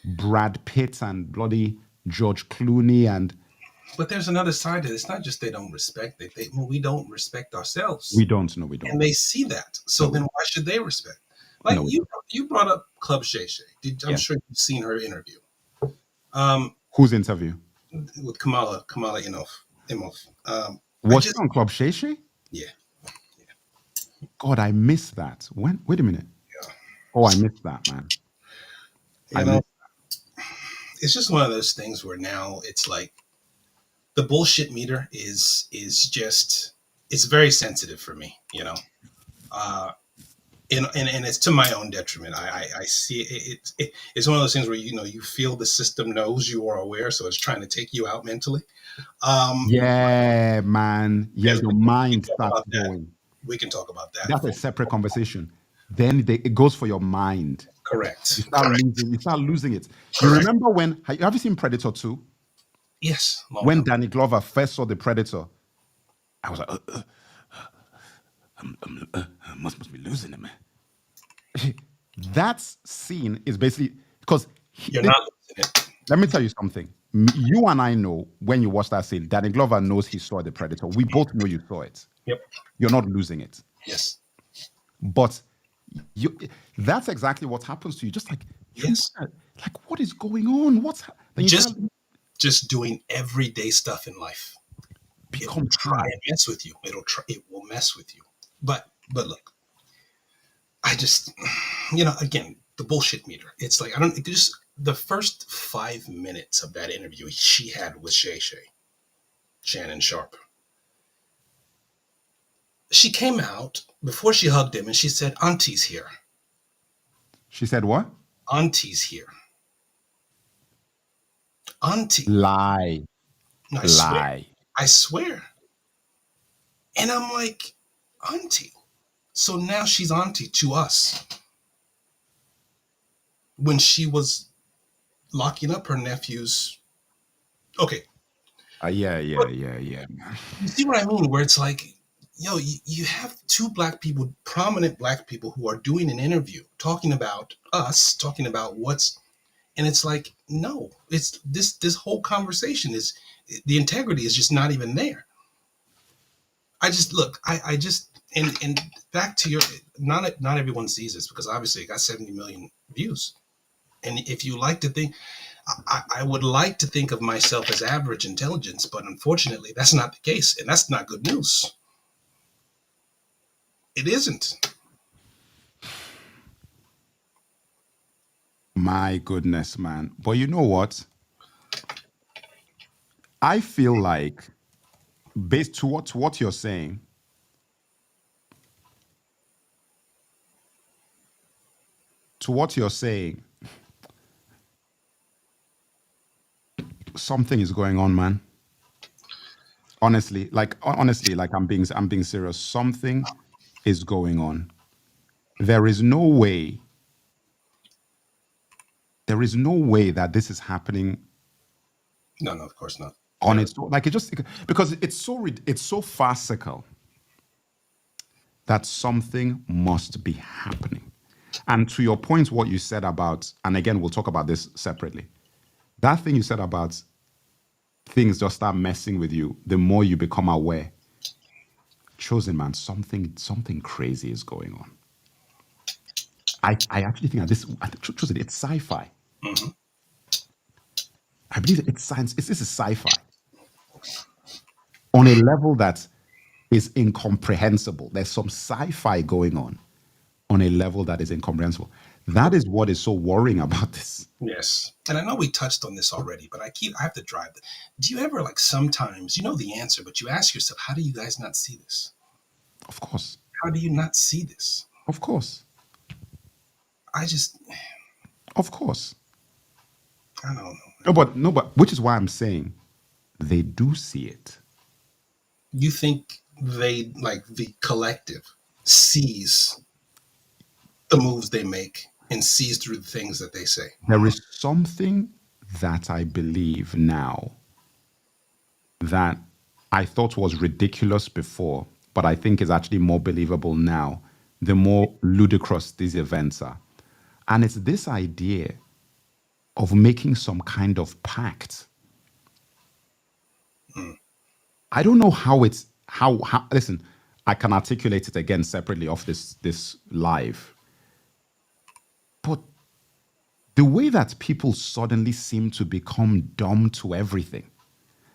S1: Brad Pitt and bloody George Clooney and.
S2: But there's another side to it. It's not just they don't respect it. We don't respect ourselves.
S1: We don't. No, we don't.
S2: And they see that. So then why should they respect? Like you brought up Club Shay Shay. I'm sure you've seen her interview.
S1: Whose interview?
S2: With Kamala Imhoff.
S1: Was she on Club Shay Shay?
S2: Yeah.
S1: God, I missed that. When? Wait a minute.
S2: Yeah.
S1: Oh, I missed that, man.
S2: It's just one of those things where now it's like the bullshit meter is just, it's very sensitive for me, and it's to my own detriment. I see it's one of those things where you feel the system knows you are aware, so it's trying to take you out mentally.
S1: Yeah, man. Yeah, your mind starts going.
S2: We can talk about that.
S1: That's a separate conversation. Then it goes for your mind.
S2: Correct.
S1: You start losing it. Correct. You remember when? Have you seen Predator 2?
S2: Yes.
S1: When Danny Glover first saw the Predator, I was like, I must be losing him. That scene is basically because
S2: you're not losing it.
S1: Let me tell you something. You and I know when you watch that scene, Danny Glover knows he saw the Predator. We both know you saw it.
S2: Yep. You're
S1: not losing it.
S2: Yes.
S1: But that's exactly what happens to you. Just like,
S2: yes.
S1: Like, what is going on?
S2: Just doing everyday stuff in life. It'll try and mess with you. It will mess with you. But look, I just, again, the bullshit meter. It's like, The first 5 minutes of that interview she had with Shannon Sharpe, she came out before she hugged him and she said, "Auntie's here.
S1: She said what?
S2: Auntie's here. Auntie."
S1: Lie.
S2: No, I swear.
S1: Lie.
S2: I swear. And I'm like, Auntie. So now she's auntie to us. When she was locking up her nephews. Okay.
S1: Yeah.
S2: But
S1: Man.
S2: you see what I mean? Where it's like, yo, you have two black people, prominent black people, who are doing an interview talking about us, talking about what's, and it's like, no, it's this whole conversation is, the integrity is just not even there. I just, and back to your, not everyone sees this because obviously it got 70 million views. And if you like to think, I would like to think of myself as average intelligence, but unfortunately that's not the case. And that's not good news. It isn't.
S1: My goodness, man. But you know what? I feel like, based to what you're saying, something is going on, man. Honestly, like I'm being serious. Something is going on. There is no way. There is no way that this is happening
S2: No, of course not.
S1: on its own. Like, it just, because it's so farcical that something must be happening. And to your point, what you said about, and again, we'll talk about this separately. That thing you said about things just start messing with you, the more you become aware. Chosen man, something crazy is going on. I actually think that Chosen, it's sci-fi.
S2: Mm-hmm.
S1: I believe it's science. This is sci-fi on a level that is incomprehensible. There's some sci-fi going on a level that is incomprehensible. That is what is so worrying about this.
S2: Yes. And I know we touched on this already, but I have to drive it. Do you ever, like, sometimes you know the answer, but you ask yourself, how do you guys not see this?
S1: Of course.
S2: How do you not see this?
S1: Of course. Of course.
S2: I don't know.
S1: No, but which is why I'm saying they do see it.
S2: You think they, like, the collective sees the moves they make and sees through the things that they say?
S1: There is something that I believe now that I thought was ridiculous before, but I think is actually more believable now, the more ludicrous these events are. And it's this idea of making some kind of pact. I don't know how listen, I can articulate it again separately off this live. But the way that people suddenly seem to become dumb to everything,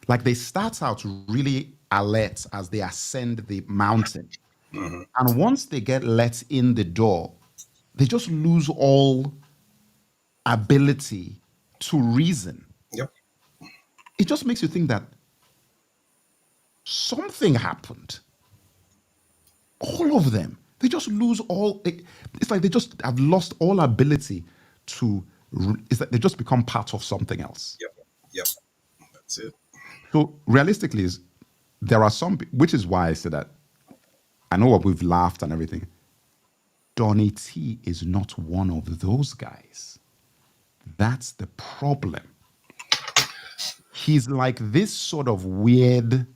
S1: like they start out really alert as they ascend the mountain.
S2: Mm-hmm.
S1: And once they get let in the door, they just lose all ability to reason.
S2: Yep.
S1: It just makes you think that something happened. All of them. They just lose all. It's like they just have lost all ability to. It's like they just become part of something else.
S2: Yep. That's it.
S1: So realistically, there are some, which is why I said that. I know what we've laughed and everything. Donny T is not one of those guys. That's the problem. He's like this sort of weird.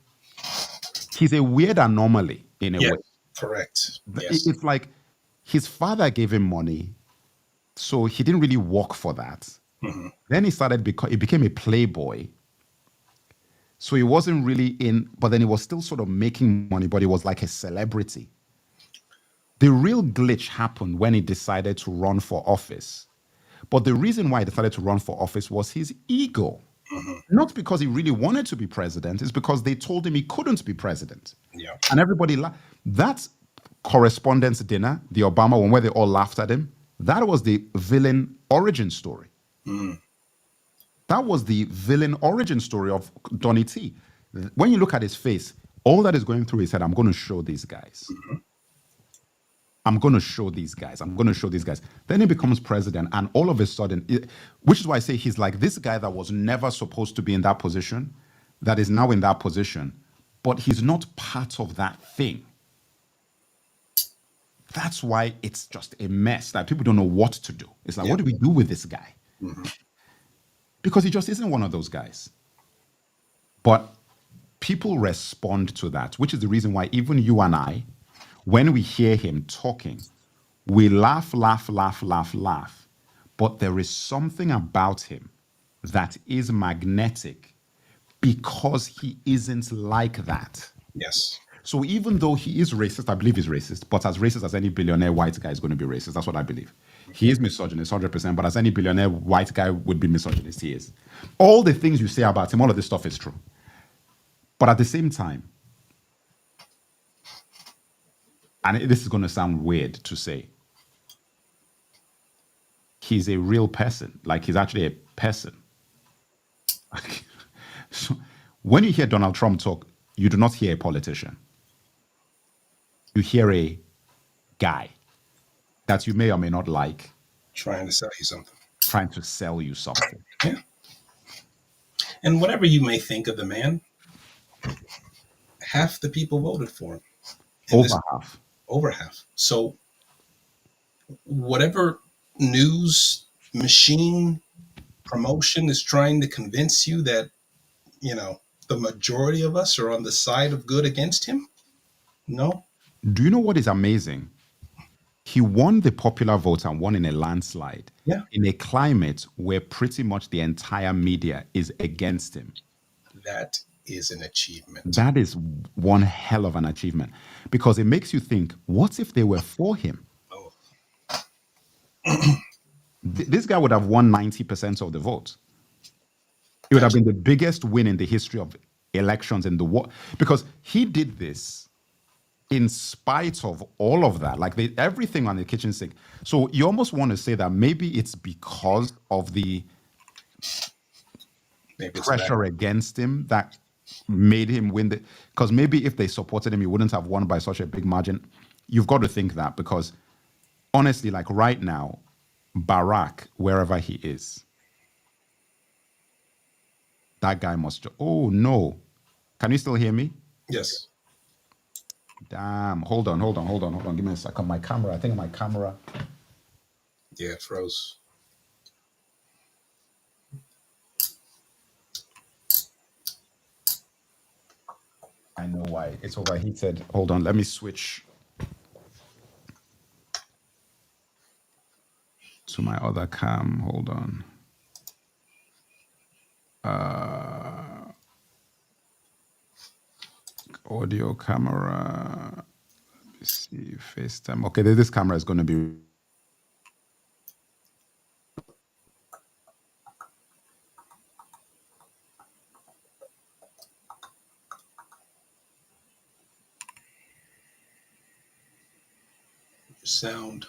S1: He's a weird anomaly in a way.
S2: Correct. Yes.
S1: It's like his father gave him money, so he didn't really work for that.
S2: Mm-hmm.
S1: Then he became a playboy. So he wasn't really in, but then he was still sort of making money, but he was like a celebrity. The real glitch happened when he decided to run for office. But the reason why he decided to run for office was his ego.
S2: Mm-hmm.
S1: Not because he really wanted to be president, it's because they told him he couldn't be president.
S2: Yeah.
S1: And everybody that correspondence dinner, the Obama one where they all laughed at him, that was the villain origin story.
S2: Mm.
S1: That was the villain origin story of Donny T. When you look at his face, all that is going through his head, I'm going to show these guys.
S2: Mm-hmm.
S1: I'm going to show these guys. I'm going to show these guys. Then he becomes president, and all of a sudden, which is why I say he's like this guy that was never supposed to be in that position, that is now in that position, but he's not part of that thing. That's why it's just a mess that people don't know what to do. It's like,
S2: Yeah.
S1: what do we do with this guy?
S2: Mm-hmm.
S1: Because he just isn't one of those guys. But people respond to that, which is the reason why even you and I, when we hear him talking, we laugh, laugh, laugh, laugh, laugh. But there is something about him that is magnetic because he isn't like that.
S2: Yes.
S1: So even though he is racist, I believe he's racist, but as racist as any billionaire white guy is going to be racist. That's what I believe. He is misogynist, 100%, but as any billionaire white guy would be misogynist, he is. All the things you say about him, all of this stuff is true. But at the same time, and this is going to sound weird to say, he's a real person. Like, he's actually a person. So when you hear Donald Trump talk, you do not hear a politician. You hear a guy that you may or may not like
S2: Trying to sell you something.
S1: trying to sell you something.
S2: Yeah. And whatever you may think of the man, half the people voted for him.
S1: Half.
S2: Over half. So whatever news machine promotion is trying to convince you that, the majority of us are on the side of good against him, no.
S1: Do you know what is amazing? He won the popular vote and won in a landslide.
S2: Yeah.
S1: In a climate where pretty much the entire media is against him.
S2: That is an achievement.
S1: That is one hell of an achievement, because it makes you think, what if they were for him?
S2: Oh.
S1: This guy would have won 90% of the vote. It would have been the biggest win in the history of elections in the world, because he did this in spite of all of that, like everything on the kitchen sink. So you almost want to say that maybe it's because of the pressure against him that made him win because maybe if they supported him, he wouldn't have won by such a big margin. You've got to think that, because honestly, like right now, Barack, wherever he is, that guy must. Oh no, can you still hear me?
S2: Yes.
S1: Damn. Hold on. Give me a second. My camera. I think my camera.
S2: Yeah, it froze.
S1: I know why. It's overheated. Hold on. Let me switch to my other cam. Hold on. Audio camera. Let me see. FaceTime. Okay, this camera is going to be.
S2: Sound.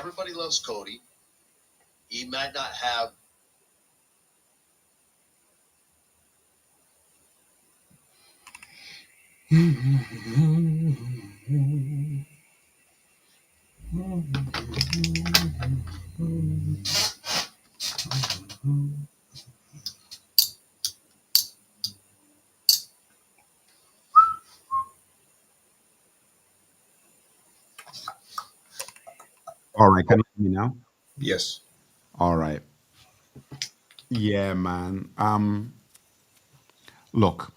S3: Everybody loves Cody. He might not have.
S1: All right, can you hear me now?
S2: Yes.
S1: All right. Yeah, man. Look,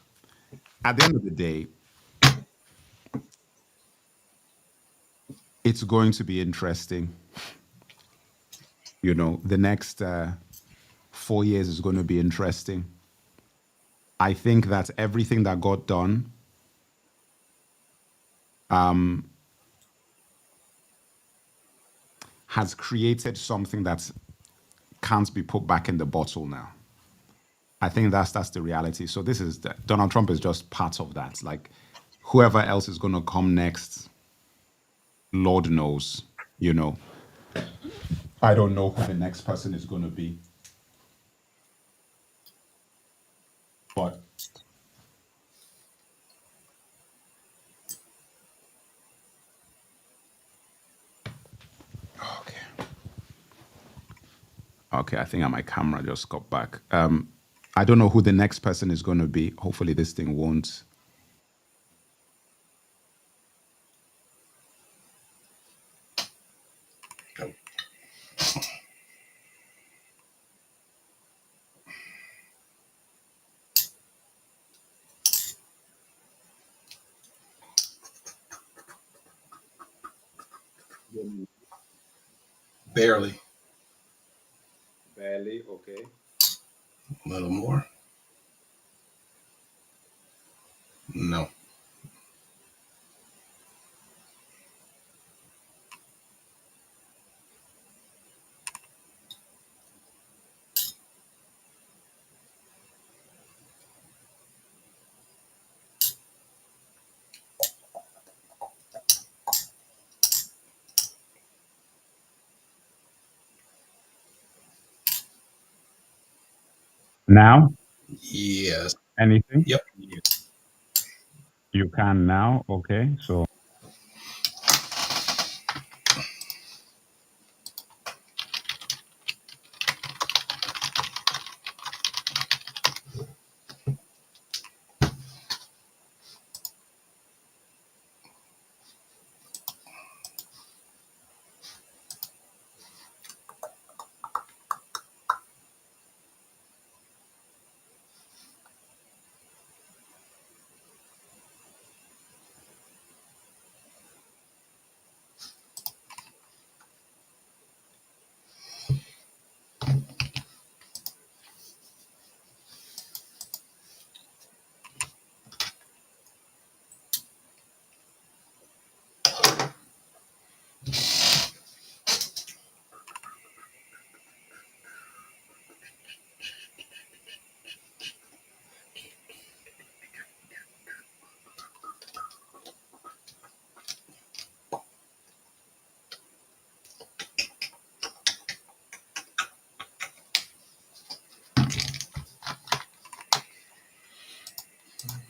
S1: at the end of the day, it's going to be interesting. You know, the next 4 years is going to be interesting. I think that everything that got done has created something that can't be put back in the bottle now. I think that's the reality. So this is Donald Trump is just part of that. Like whoever else is going to come next, Lord knows. You know, I don't know who the next person is going to be, but okay. I think my camera just got back. I don't know who the next person is going to be. Hopefully, this thing won't.
S2: Barely.
S1: Barely, okay.
S2: A little more. No.
S1: Now,
S2: Yes.
S1: anything?
S2: Yep.
S1: You can now, okay. So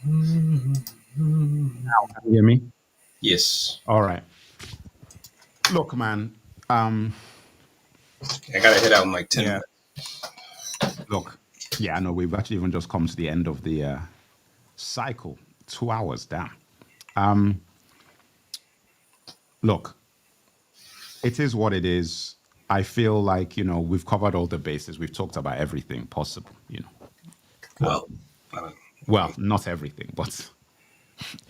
S1: now, can you hear me?
S2: Yes.
S1: All right. Look, man.
S2: I gotta head out in like 10
S1: Yeah.
S2: minutes.
S1: Look. Yeah, I know we've actually even just come to the end of the cycle. 2 hours down. Look, it is what it is. I feel like, you know, we've covered all the bases. We've talked about everything possible, you know.
S2: Well,
S1: Well, not everything, but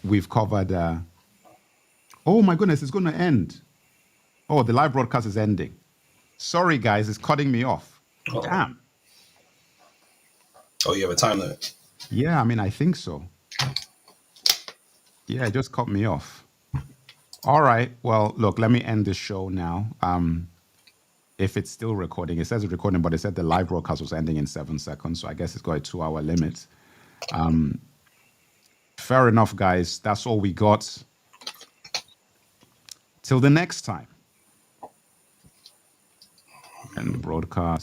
S1: we've covered. Oh my goodness, it's going to end. Oh, the live broadcast is ending. Sorry, guys, it's cutting me off.
S2: oh,
S1: Damn.
S2: oh, you have a time limit.
S1: Yeah, I mean, I think so. Yeah, it just cut me off. All right. Well, look, let me end this show now. If it's still recording, it says it's recording, but it said the live broadcast was ending in 7 seconds. So I guess it's got a 2-hour limit. Fair enough, guys. That's all we got. Till the next time. And the broadcast.